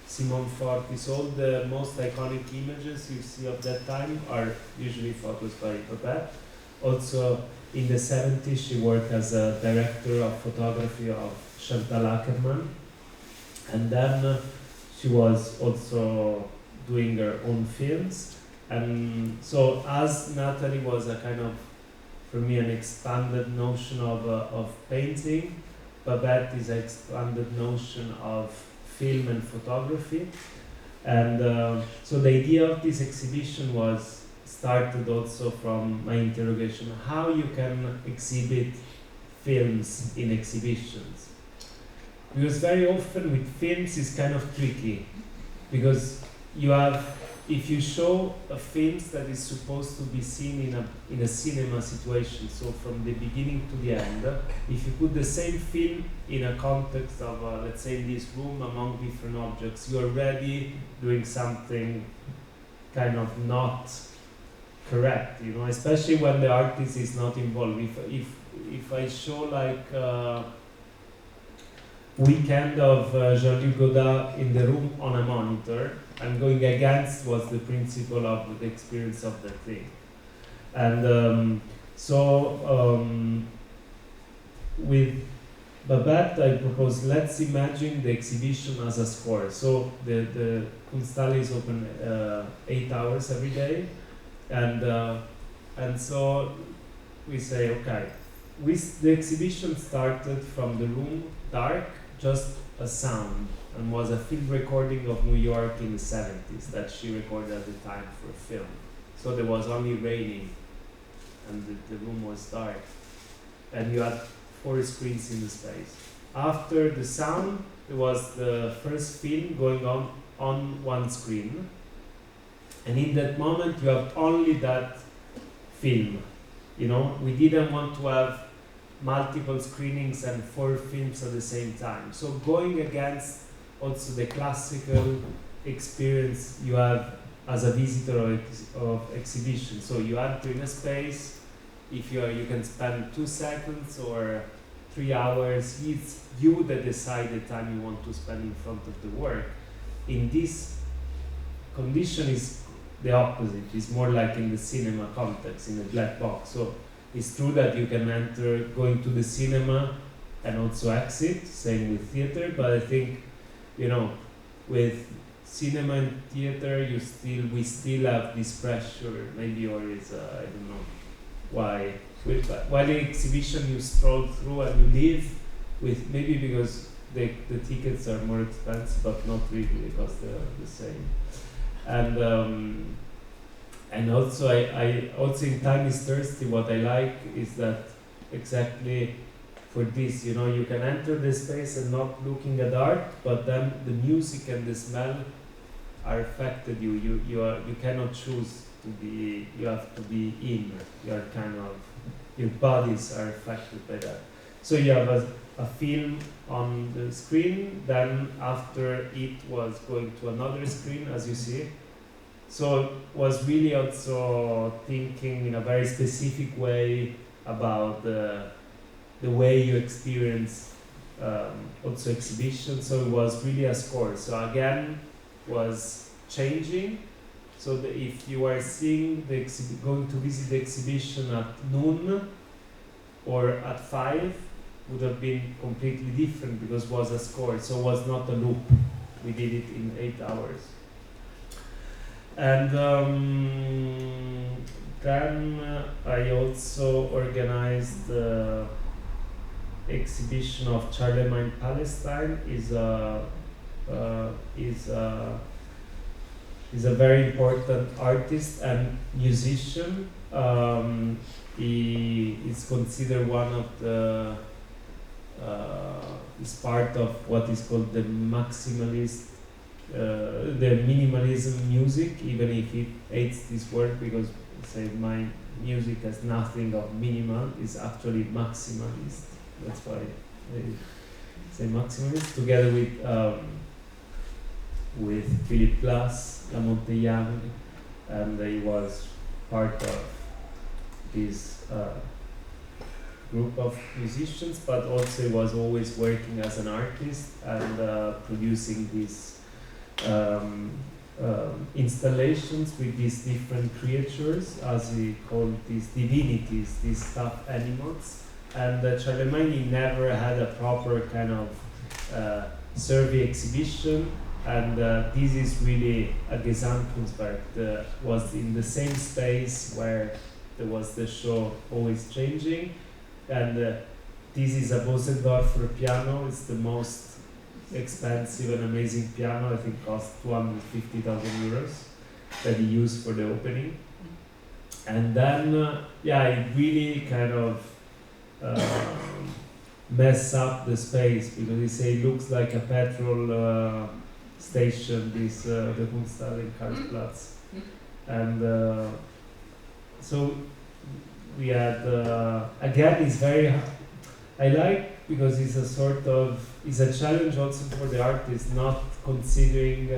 Simone Fortis. All the most iconic images you see of that time are usually photos by Babette. Also, in the 70s, she worked as a director of photography of Chantal Ackerman, and then she was also doing her own films. And so, as Natalie was a kind of, for me, an expanded notion of painting, Babette is an expanded notion of film and photography. And so the idea of this exhibition was started also from my interrogation, how you can exhibit films in exhibitions. Because very often with films it's kind of tricky, because you have, if you show a film that is supposed to be seen in a cinema situation, so from the beginning to the end, if you put the same film in a context of, let's say in this room among different objects, you're already doing something kind of not correct, you know, especially when the artist is not involved. If I show like Weekend of Jean-Luc Godard in the room on a monitor, I'm going against what's the principle of the experience of the thing. And with Babette, I propose, let's imagine the exhibition as a score. So the Kunsthalle is open 8 hours every day, and so we say, okay, the exhibition started from the room dark, just a sound, and was a film recording of New York in the 70s that she recorded at the time for film. So there was only raining, and the room was dark, and you had 4 screens in the space. After the sound, there was the first film going on one screen, And in that moment, you have only that film. You know, we didn't want to have multiple screenings and 4 films at the same time. So going against also the classical experience you have as a visitor of exhibition. So you enter in a space, if you can spend 2 seconds or 3 hours, it's you that decide the time you want to spend in front of the work. In this condition is the opposite. It's more like in the cinema context, in a black box. So it's true that you can enter going to the cinema and also exit, same with theater, but I think, you know, with cinema and theater, we still have this pressure, maybe, or is, I don't know why. While the exhibition you stroll through and you leave with, maybe because the tickets are more expensive, but not really because they're the same. And also I also in Time is Thirsty, what I like is that exactly for this, you know, you can enter the space and not looking at art, but then the music and the smell are affected you. You cannot choose to be, you have to be in. You are kind of, your bodies are affected by that. So you have a film on the screen, then after it was going to another screen, as you see. So was really also thinking in a very specific way about the way you experience also exhibition. So it was really a score. So again, was changing. So if you are seeing going to visit the exhibition at noon or at 5, would have been completely different because it was a score. So it was not a loop. We did it in 8 hours. And then I also organized the exhibition of Charlemagne Palestine. Is a very important artist and musician. He is considered one of the is part of what is called the maximalist. The minimalism music, even if he hates this word because say my music has nothing of minimal, is actually maximalist. That's why I say maximalist. Together with Philip Glass, La Monteillane, and he was part of this group of musicians, but also he was always working as an artist and producing these installations with these different creatures, as he called these divinities, these stuffed animals. And Charlemagne never had a proper kind of survey exhibition, and this is really a Gesamtkunstwerk. Was in the same space where there was the show Always Changing, and this is a Bosendorfer piano. It's the most expensive and amazing piano. I think cost 250,000 euros that he used for the opening. And then, it really kind of mess up the space because he say it looks like a petrol station, this the Kunsthalle in Karlsplatz. And so we had, again, it's very, I like because it's a sort of, it's a challenge also for the artist, not considering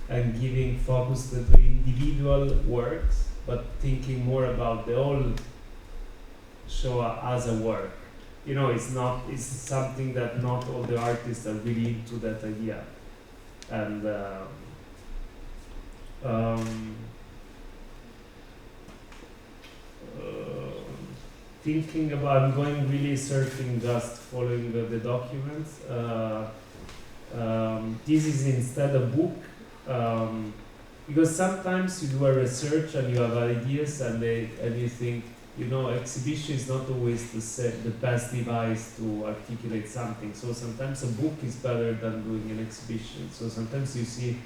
and giving focus to the individual works, but thinking more about the whole show as a work. You know, it's something that not all the artists are really into that idea. And thinking about, I'm going really surfing, just following the documents. This is instead a book, because sometimes you do a research and you have ideas and you think, you know, exhibition is not always the best device to articulate something. So sometimes a book is better than doing an exhibition. So sometimes you see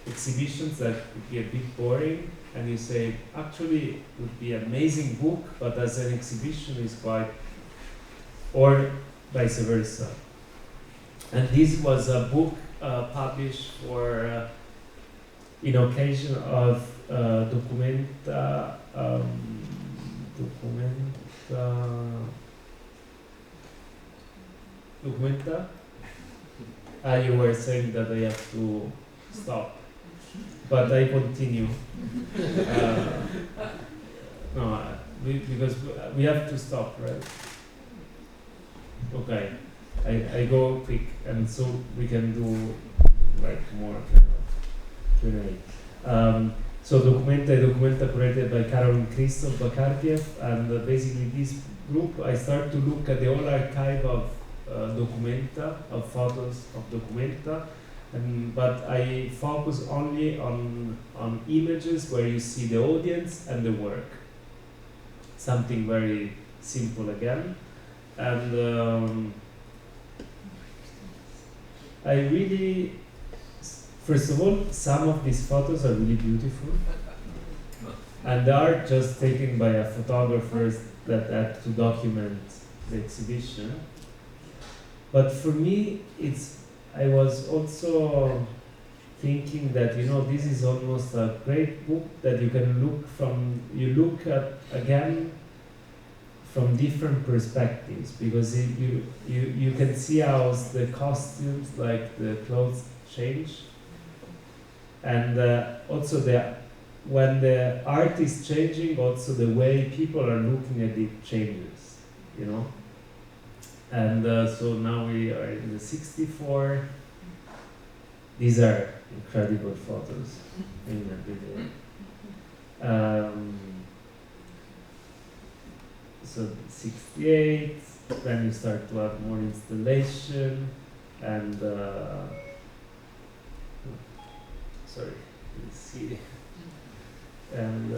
exhibitions that could be a bit boring, and you say, actually, it would be an amazing book, but as an exhibition is quite, or vice versa. And this was a book published for, in occasion of documenta, documenta. You were saying that I have to stop, but I continue. No, because we have to stop, right? Okay, I go quick, and so we can do like more kind of Q&A. So Documenta created by Karol and Christoph Bakardiev, and basically this group, I start to look at the whole archive of Documenta, of photos of Documenta, but I focus only on images where you see the audience and the work. Something very simple again. And I really, first of all, some of these photos are really beautiful. And they are just taken by a photographer that had to document the exhibition. But for me, I was also thinking that, this is almost a great book that you can look at again from different perspectives, because you can see how the costumes, like the clothes, change. And also when the art is changing, also the way people are looking at it changes, And so now we are in the 64. These are incredible photos in the video. So 68, then you start to have more installation, and sorry, let's see, and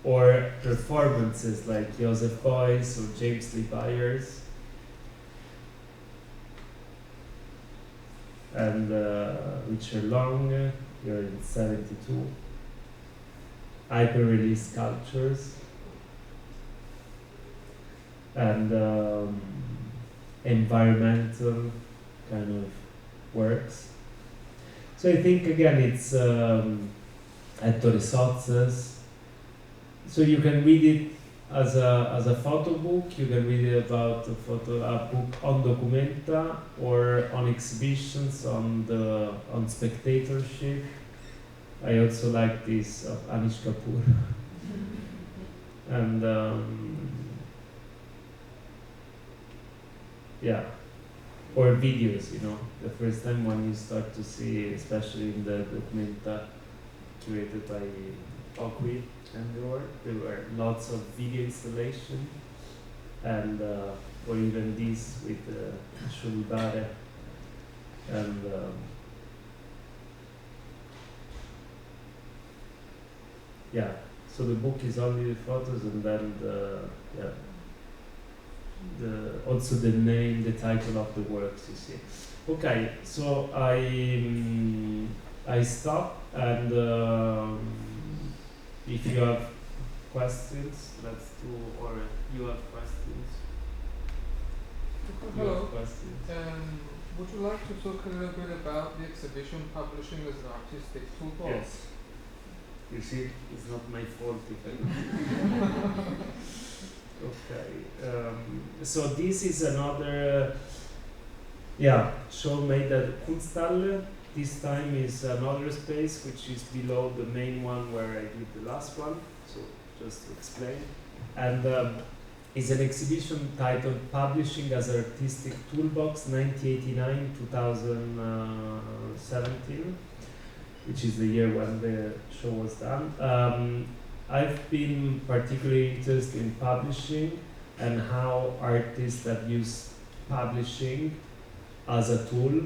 or performances like Joseph Beuys or James Lee Byers, and Richard Long, you're in 72. Hyper-release sculptures, and environmental kind of works. So I think again it's Ettore Sozzas. So you can read it as a photo book. You can read it about a book on Documenta, or on exhibitions on spectatorship. I also like this of Anish Kapoor. And or videos, the first time when you start to see, especially in the Documenta curated by Ogwi and there were lots of video installation, and or even this with Shulbare, and so the book is only the photos, and then also the name, the title of the works, you see. Okay, so I stop, and if you have questions, let's do, or you have questions. Hello. You have questions. Would you like to talk a little bit about the exhibition Publishing as an Artistic Toolbox? Yes. You see, it's not my fault if I Okay. So this is another show made at Kunsthalle. This time is another space which is below the main one where I did the last one. So just to explain. And it's an exhibition titled Publishing as an Artistic Toolbox 1989-2017, which is the year when the show was done. I've been particularly interested in publishing and how artists have used publishing as a tool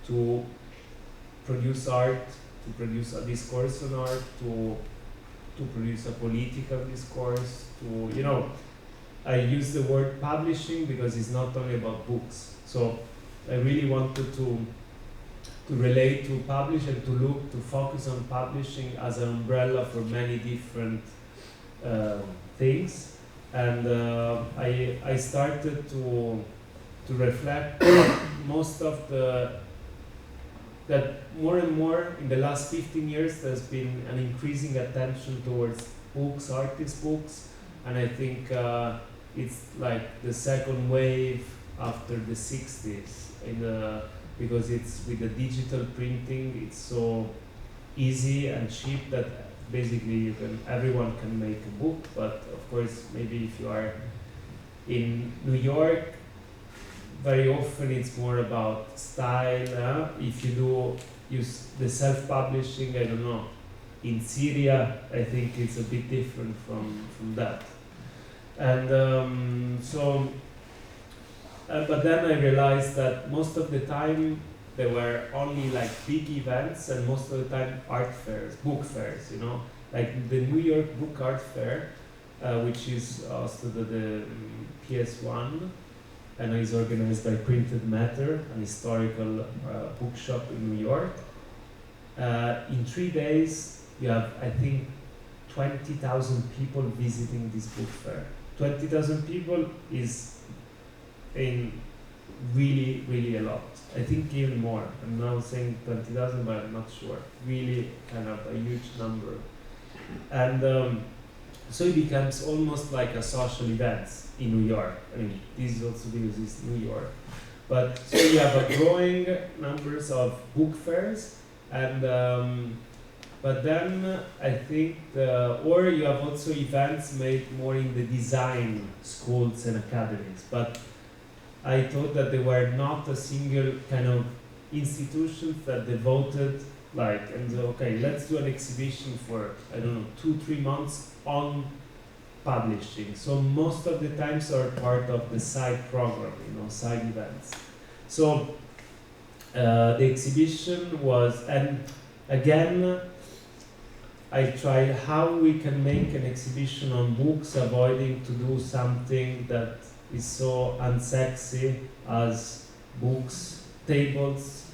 to produce art, to produce a discourse on art, to produce a political discourse, I use the word publishing because it's not only about books. So I really wanted to relate to publish and to focus on publishing as an umbrella for many different things. And I started to reflect most of the that more and more in the last 15 years there's been an increasing attention towards books, artist books, and I think it's like the second wave after the 60s because it's with the digital printing, it's so easy and cheap that basically everyone can make a book. But of course, maybe if you are in New York, very often it's more about style. If you do use the self-publishing, I don't know. In Syria, I think it's a bit different from that. And but then I realized that most of the time there were only like big events, and most of the time art fairs, book fairs, like the New York Book Art Fair, which is also the PS1, and is organized by Printed Matter, an historical bookshop in New York. In 3 days, you have, I think, 20,000 people visiting this book fair. 20,000 people is really, really a lot. I think even more. I'm now saying 20,000, but I'm not sure. Really kind of a huge number. And so it becomes almost like a social event in New York. I mean, this is also because it's New York. But so you have a growing numbers of book fairs, and but then I think or you have also events made more in the design schools and academies. But I thought that there were not a single kind of institutions that devoted okay, let's do an exhibition for, I don't know, 2-3 months on publishing. So most of the times are part of the side program, side events. So the exhibition was, and again, I tried how we can make an exhibition on books, avoiding to do something that is so unsexy as books, tables,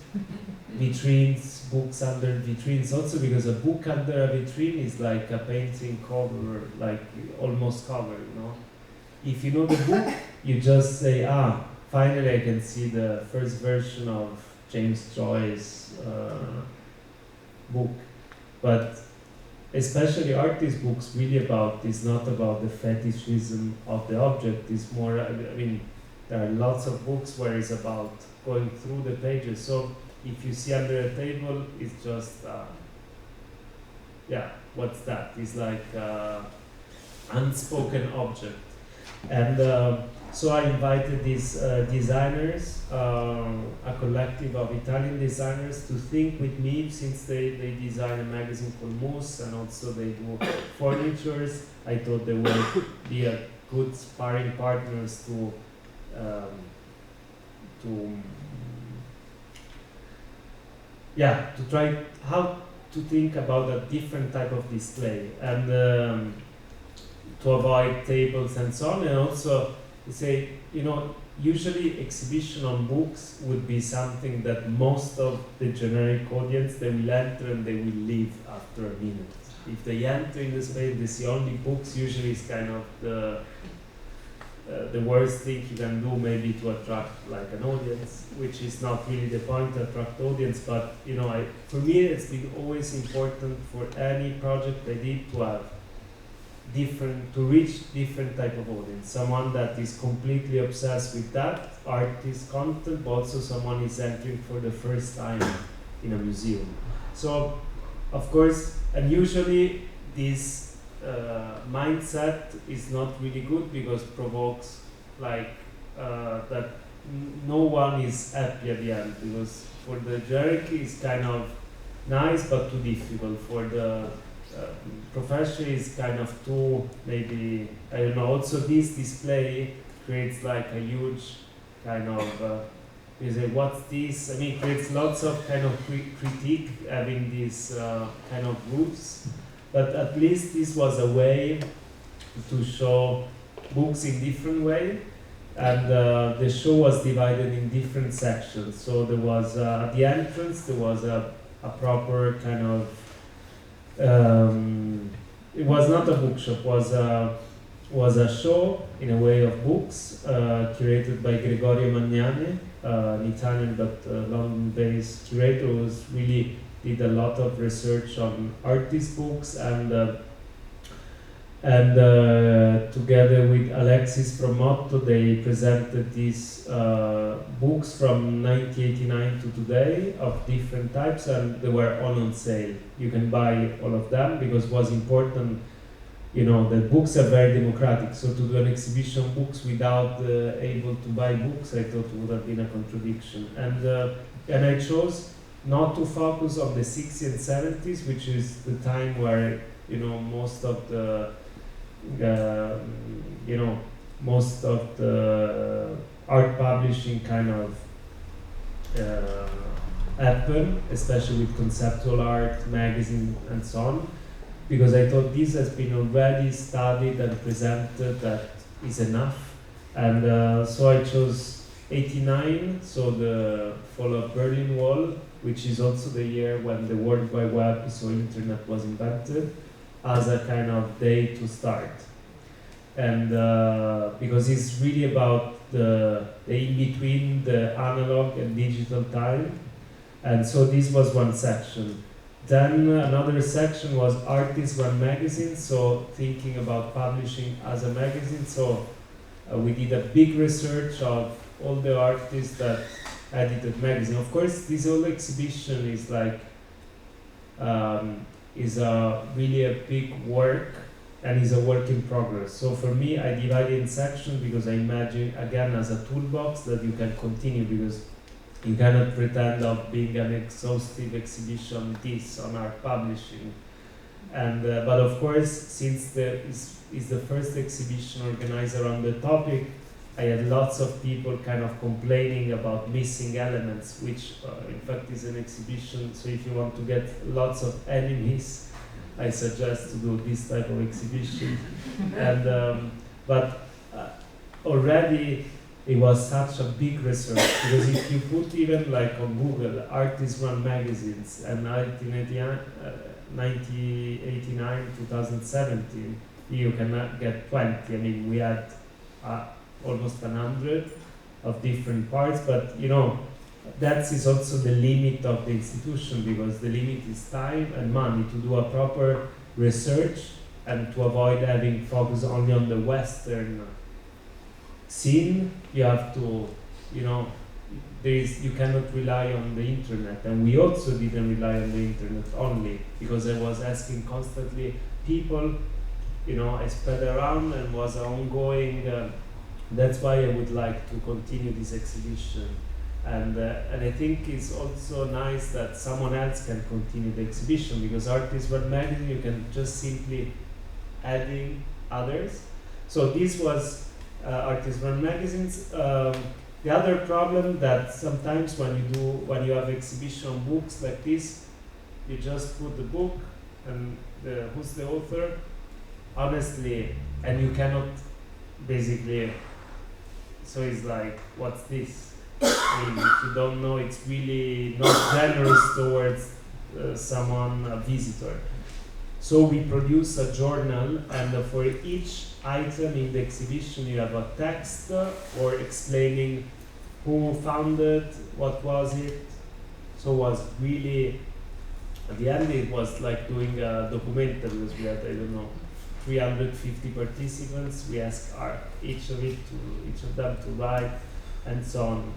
vitrines, books under vitrines. Also because a book under a vitrine is like a painting cover, like almost cover, If you know the book, you just say, finally I can see the first version of James Joyce's book. But especially artist books really is not about the fetishism of the object, it's more, I mean, there are lots of books where it's about going through the pages. So if you see under a table, it's just, what's that? It's like unspoken object. And so I invited these designers, a collective of Italian designers, to think with me, since they design a magazine called Moose, and also they do furnitures. I thought they would be a good sparring partners to try how to think about a different type of display, and to avoid tables and so on. And also say, usually exhibition on books would be something that most of the generic audience, they will enter and they will leave after a minute. If they enter in the space, they see only books, usually it's kind of the worst thing you can do, maybe to attract like an audience, which is not really the point, to attract audience. But for me it's been always important for any project I did to have to reach different type of audience. Someone that is completely obsessed with that artist content, but also someone is entering for the first time in a museum. So of course, and usually this mindset is not really good, because provokes that no one is happy at the end, because for the hierarchy is kind of nice but too difficult. For the profession is kind of too, maybe, I don't know. Also this display creates like a huge kind of you say, what's this? I mean, it creates lots of kind of critique having these kind of groups. But at least this was a way to show books in different way, and the show was divided in different sections. So there was at the entrance there was a proper kind of it was not a bookshop, was a show in a way of books curated by Gregorio Magnani, an Italian but London-based curator who really did a lot of research on artist books, and together with Alexis Promotto, they presented these books from 1989 to today of different types, and they were all on sale. You can buy all of them because it was important. You know, the books are very democratic, so to do an exhibition of books without able to buy books, I thought would have been a contradiction. And I chose not to focus on the 60s and 70s, which is the time where, you know, most of the art publishing kind of happened, especially with conceptual art, magazine, and so on. Because I thought this has been already studied and presented, that is enough. And so I chose 89, so the fall of Berlin Wall, which is also the year when the World Wide Web, so internet, was invented, as a kind of day to start. And because it's really about the in-between, the analog and digital time. And so this was one section. Then another section was artists run magazines, so thinking about publishing as a magazine. So we did a big research of all the artists that edited magazine. Of course, this whole exhibition is like really a big work, and is a work in progress. So for me, I divided in sections because I imagine, again, as a toolbox that you can continue, because you cannot pretend of being an exhaustive exhibition this on art publishing. And but of course, since is the first exhibition organized around the topic, I had lots of people kind of complaining about missing elements, which in fact is an exhibition. So if you want to get lots of enemies, I suggest to do this type of exhibition. And but already it was such a big research, because if you put even like on Google, artists run magazines, and 1989, 2017, you cannot get 20. I mean, we had almost 100 of different parts, but you know, that is also the limit of the institution, because the limit is time and money to do a proper research and to avoid having focus only on the Western scene. You have to, you know, you cannot rely on the internet, and we also didn't rely on the internet only, because I was asking constantly people, you know, I spread around and was ongoing. That's why I would like to continue this exhibition, and I think it's also nice that someone else can continue the exhibition, because Artists Web Magazine, you can just simply adding others. So this was Artists Run Magazines. The other problem that sometimes when you have exhibition books like this, you just put the book and who's the author, honestly, and you cannot basically. So it's like, what's this? I mean, if you don't know, it's really not generous towards someone, a visitor. So we produce a journal, and for each item in the exhibition you have a text or explaining who found it, what was it. So it was really, at the end it was like doing a documentary, because we had, I don't know, 350 participants. We asked each of them to write, and so on.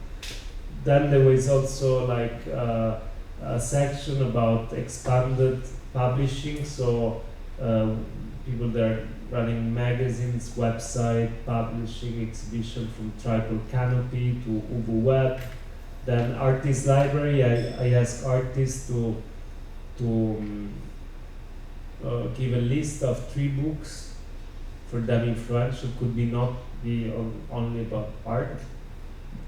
Then there was also like a section about expanded publishing, so people that are running magazines, website, publishing, exhibition from Triple Canopy to Ubu Web. Then Artist Library, I asked artists to give a list of 3 books for them influential, could not be only about art,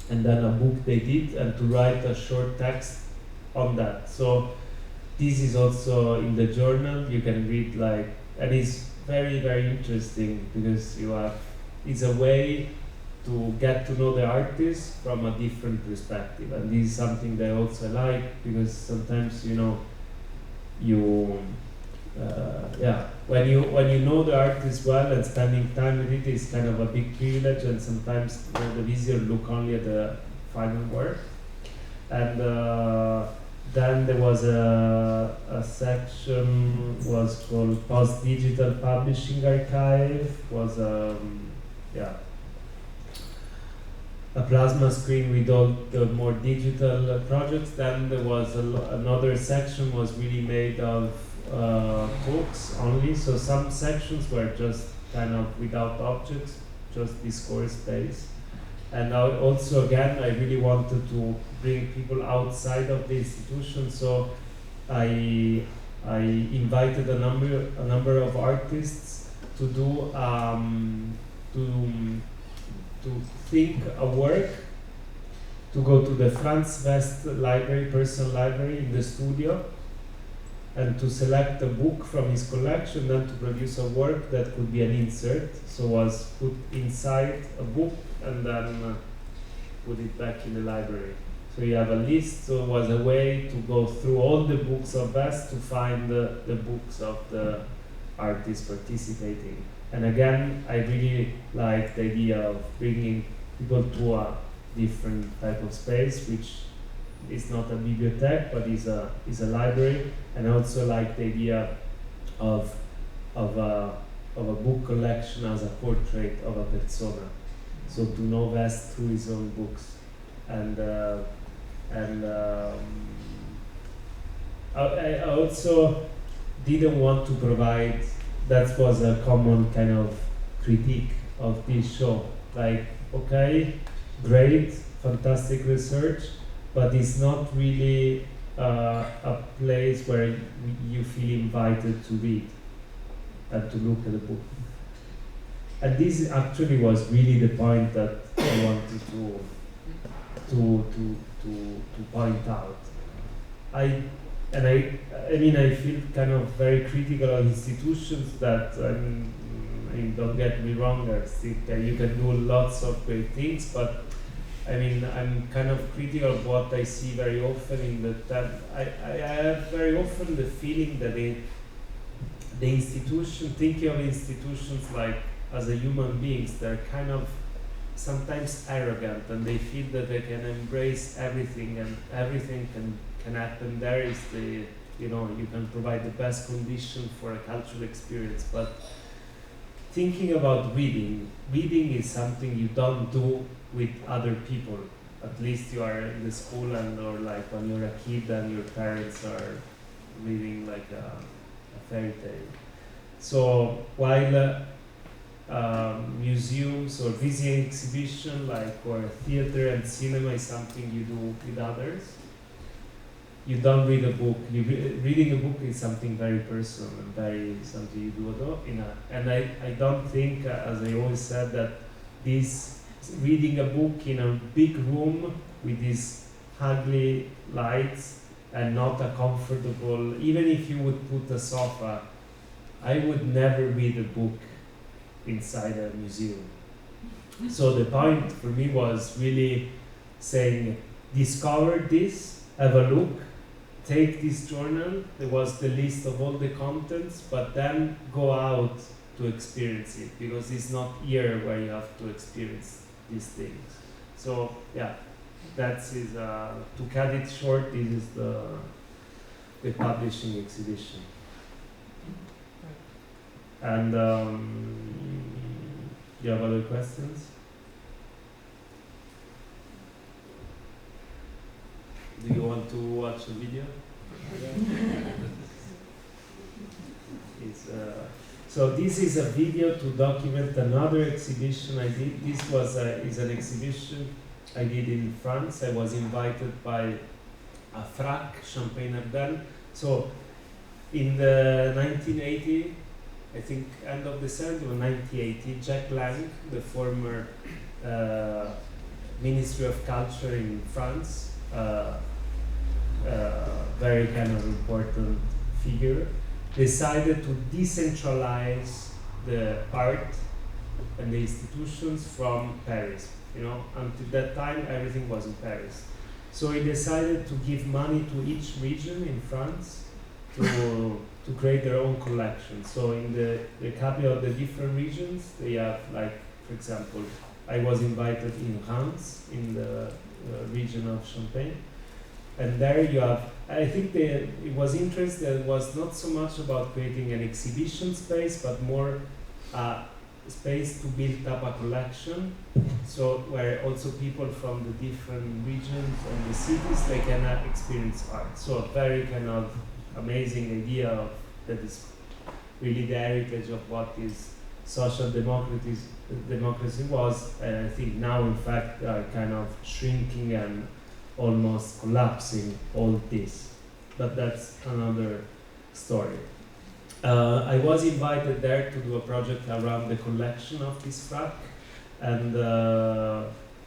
and then a book they did, and to write a short text on that. So this is also in the journal. You can read and it's very, very interesting, because it's a way to get to know the artist from a different perspective, and this is something that I also like, because sometimes, you know, when you know the artist well and spending time with it is kind of a big privilege, and sometimes the visitor look only at the final work. And then there was a section was called Post-Digital Publishing Archive, was a plasma screen with all the more digital projects. Then there was another section was really made of talks only, so some sections were just kind of without objects, just discourse based. And also again, I really wanted to bring people outside of the institution, so I invited a number of artists to do to think a work, to go to the Franz West library, personal library in the studio, and to select a book from his collection, then to produce a work that could be an insert, so was put inside a book and then put it back in the library. So you have a list, so it was a way to go through all the books of West to find the books of the artists participating. And again, I really like the idea of bringing people to a different type of space, which is not a bibliothèque, but is a library. And I also like the idea of a book collection as a portrait of a persona. So to know West through his own books. And I also didn't want to provide, that was a common kind of critique of this show. Like, okay, great, fantastic research, but it's not really a place where you feel invited to read and to look at the book. And this actually was really the point that I wanted to point out. I feel kind of very critical of institutions that, don't get me wrong, I think you can do lots of great things, but I'm kind of critical of what I see very often in that I have very often the feeling that the institution, thinking of institutions like as a human beings, they're kind of sometimes arrogant, and they feel that they can embrace everything and everything can happen. There is you can provide the best condition for a cultural experience, but thinking about reading is something you don't do with other people. At least you are in the school or like when you're a kid and your parents are reading like a fairy tale. So while museums or visiting exhibition or theater and cinema is something you do with others, you don't read a book. Reading a book is something very personal and very something you do and I don't think, as I always said, that this reading a book in a big room with these ugly lights and not a comfortable, even if you would put a sofa, I would never read a book inside a museum. So the point for me was really saying, discover this, have a look, take this journal, there was the list of all the contents, but then go out to experience it, because it's not here where you have to experience these things. So yeah, that is, to cut it short, this is the publishing exhibition. And you have other questions? Do you want to watch the video? So this is a video to document another exhibition I did. This is an exhibition I did in France. I was invited by a FRAC, Champagne-Ardenne. So in the 1980, I think end of the 70s or 1980, Jack Lang, the former Ministry of Culture in France, very kind of important figure, decided to decentralize the art and the institutions from Paris. Until that time, everything was in Paris. So he decided to give money to each region in France to create their own collection. So in the capital of the different regions, they have, like, for example, I was invited in Reims, in the region of Champagne. And there you have, I think it was interesting, it was not so much about creating an exhibition space, but more space to build up a collection. So where also people from the different regions and the cities, they can experience art. So a very kind of amazing idea of, that is really the heritage of what is social democracy was, and I think now in fact are kind of shrinking and almost collapsing all this, but that's another story. I was invited there to do a project around the collection of this frac, and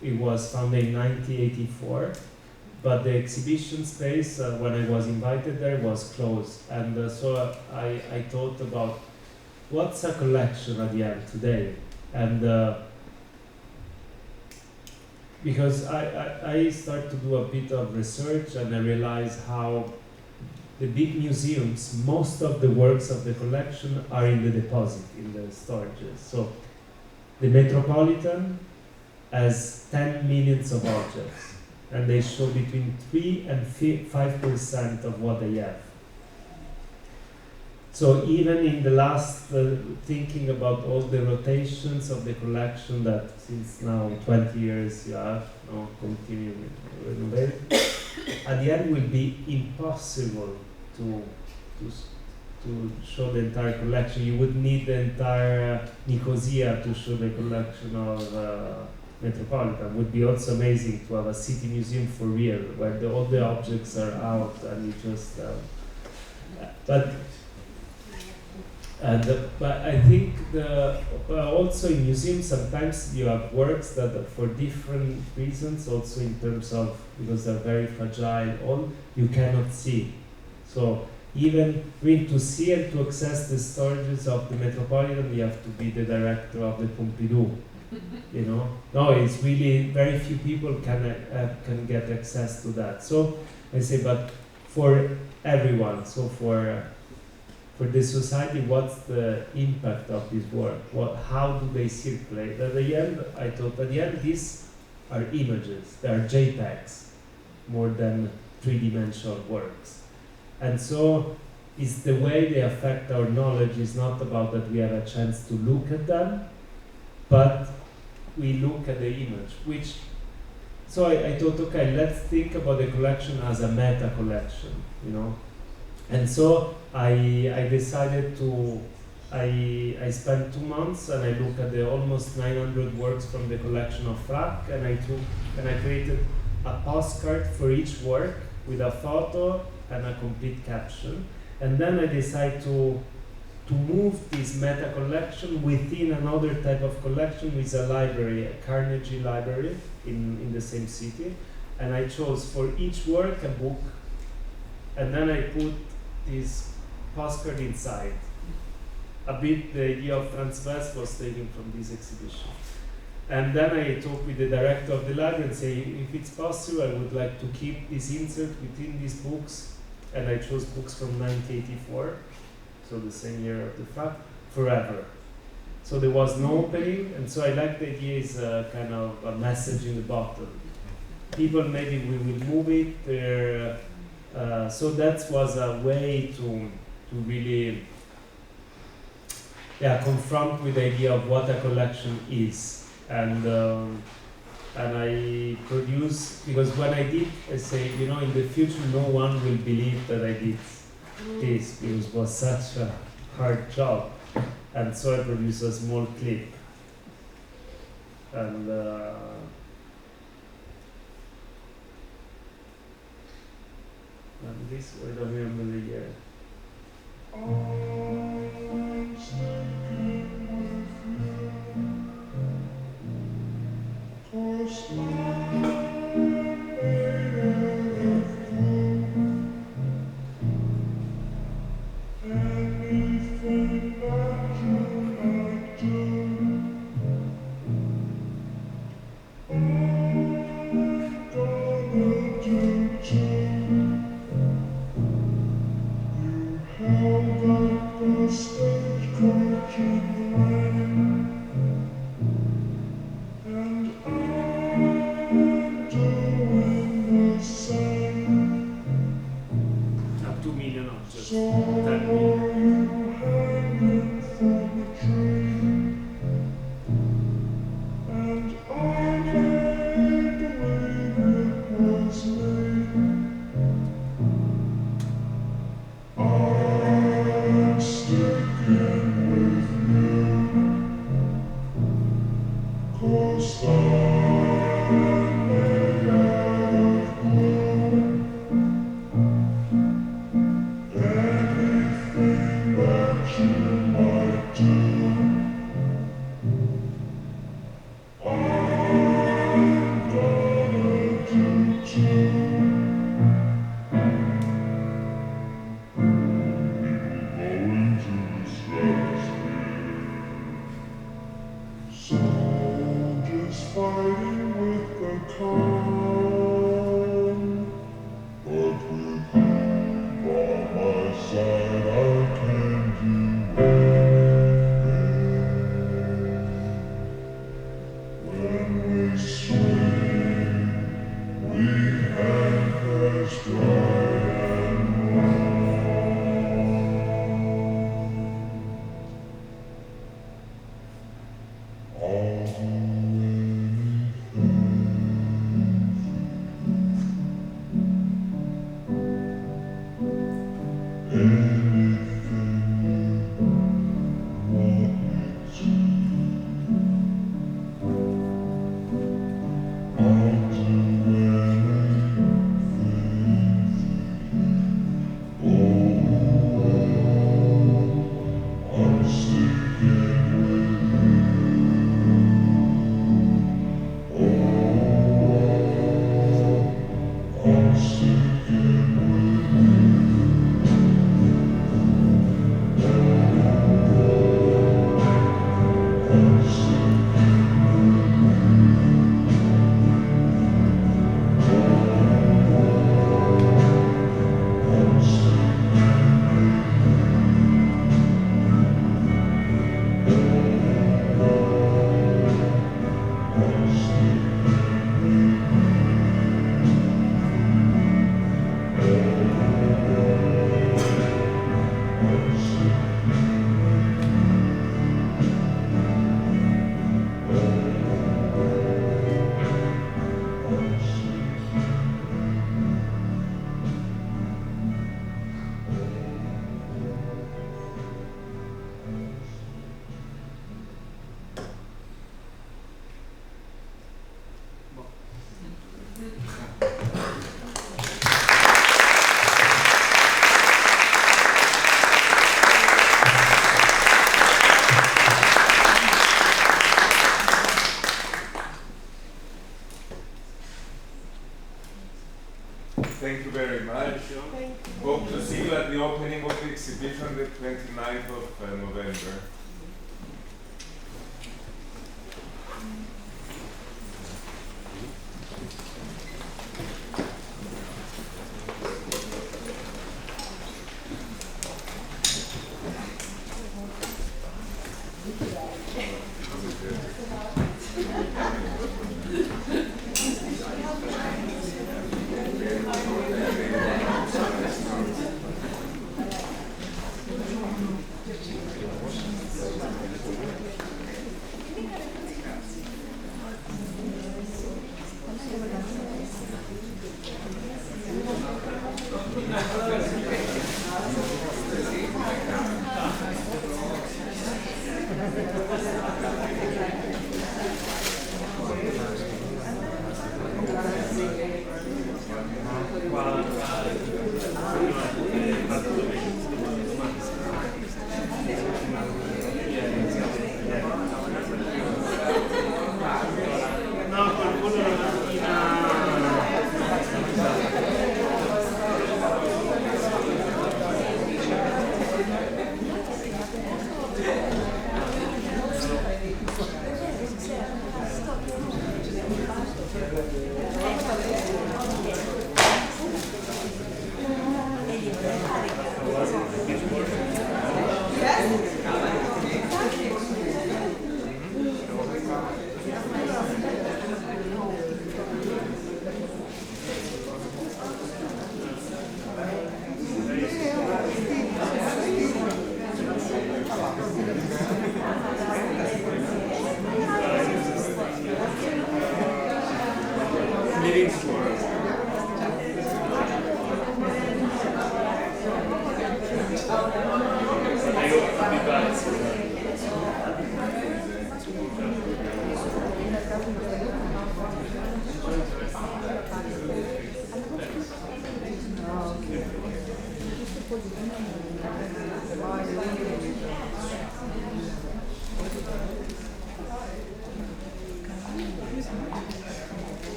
it was founded in 1984, but the exhibition space, when I was invited there, was closed, and so I thought about what's a collection at the end today, and because I started to do a bit of research, and I realized how the big museums, most of the works of the collection are in the deposit, in the storages. So the Metropolitan has 10 millions of objects, and they show between 3 and 5% of what they have. So even in the last, thinking about all the rotations of the collection that since now 20 years you have, continue renovating, at the end will be impossible to show the entire collection. You would need the entire Nicosia to show the collection of Metropolitan. It would be also amazing to have a city museum for real, where all the objects are out and you just, but I think also in museums sometimes you have works that for different reasons, also in terms of, because they're very fragile, you cannot see. So even to see and to access the storages of the Metropolitan, you have to be the director of the Pompidou. No, it's really very few people can get access to that. So I say, but for everyone, so for the society, what's the impact of this work? How do they circulate? At the end, I thought, at the end, these are images. They are JPEGs, more than three-dimensional works. And so it's the way they affect our knowledge. Is not about that we have a chance to look at them, but we look at the image, so I thought, okay, let's think about the collection as a meta collection, And so I decided I spent 2 months and I looked at the almost 900 works from the collection of FRAC, and I created a postcard for each work with a photo and a complete caption. And then I decided to move this meta collection within another type of collection with a library, a Carnegie library in the same city. And I chose for each work a book, and then I put this postcard inside. A bit the idea of Franz West was taken from this exhibition. And then I talked with the director of the library and say, if it's possible, I would like to keep this insert within these books. And I chose books from 1984, so the same year of the fact, forever. So there was no opening, and so I like the idea is kind of a message in the bottom. People, maybe we will move it, so that was a way to really confront with the idea of what a collection is. And I produce, because when I did, I say, in the future no one will believe that I did this, because it was such a hard job. And so I produced a small clip. And this, I don't remember the year. How Thank you very much. Hope to see you at the opening of the exhibition the 29th of November.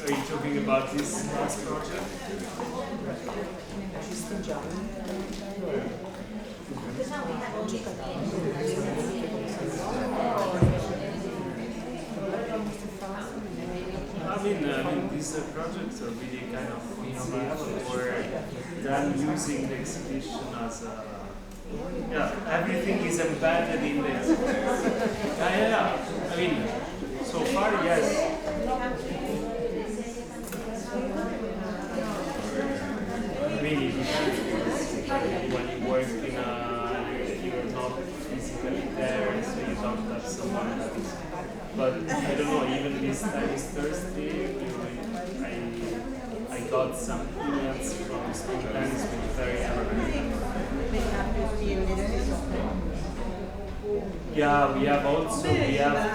Are you talking about this last project? I mean, these projects are really kind of easy or done using the exhibition as a everything is embedded in the exhibition. I mean, so far, yes. Really, when you work in you're not physically there, so you don't have someone that is. But I don't know, even this time is Thursday, got some emails from students with very yeah, we have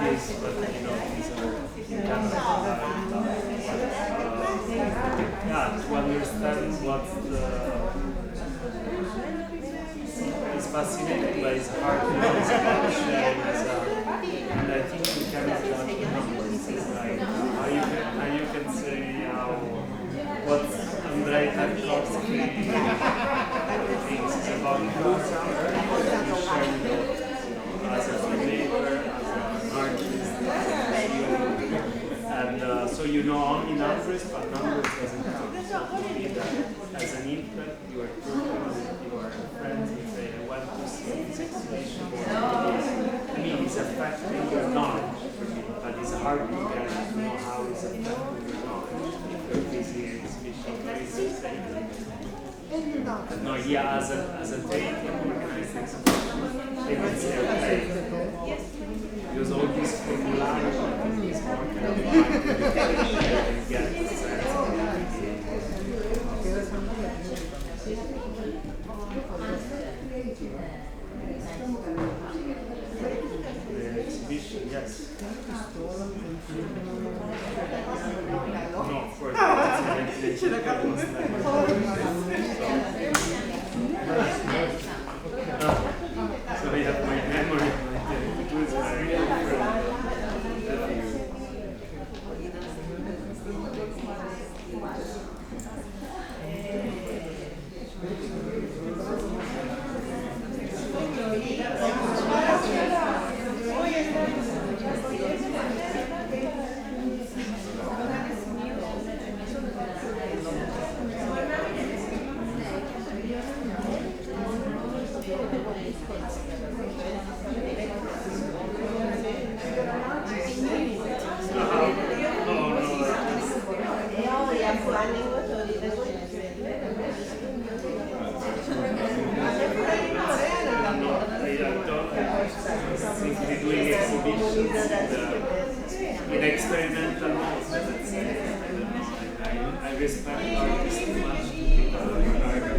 this, but you know, these are kind of yeah, to understand what's is fascinating, but it's hard to know about sharing and I think we cannot judge the numbers. It's like how you can say what Andrei Tarkovsky thinks is about Luca, you share with as a filmmaker, as an artist, and so you know only numbers, but numbers doesn't count. So to me that as an input, you are talking with your friends and say, I want to see this exhibition. I mean, it's affecting your knowledge, but it's hard to get to know how it's affecting your knowledge if you're busy in exhibition. No, yeah, as a taking organized exhibition, they would say, okay, because all these formulary is more kind of hard to differentiate and get the sense of the exhibition, yes. No, of course, it's an so I have my memory, it was very doing exhibitions in experimental modes, let's say. I respect artists too much to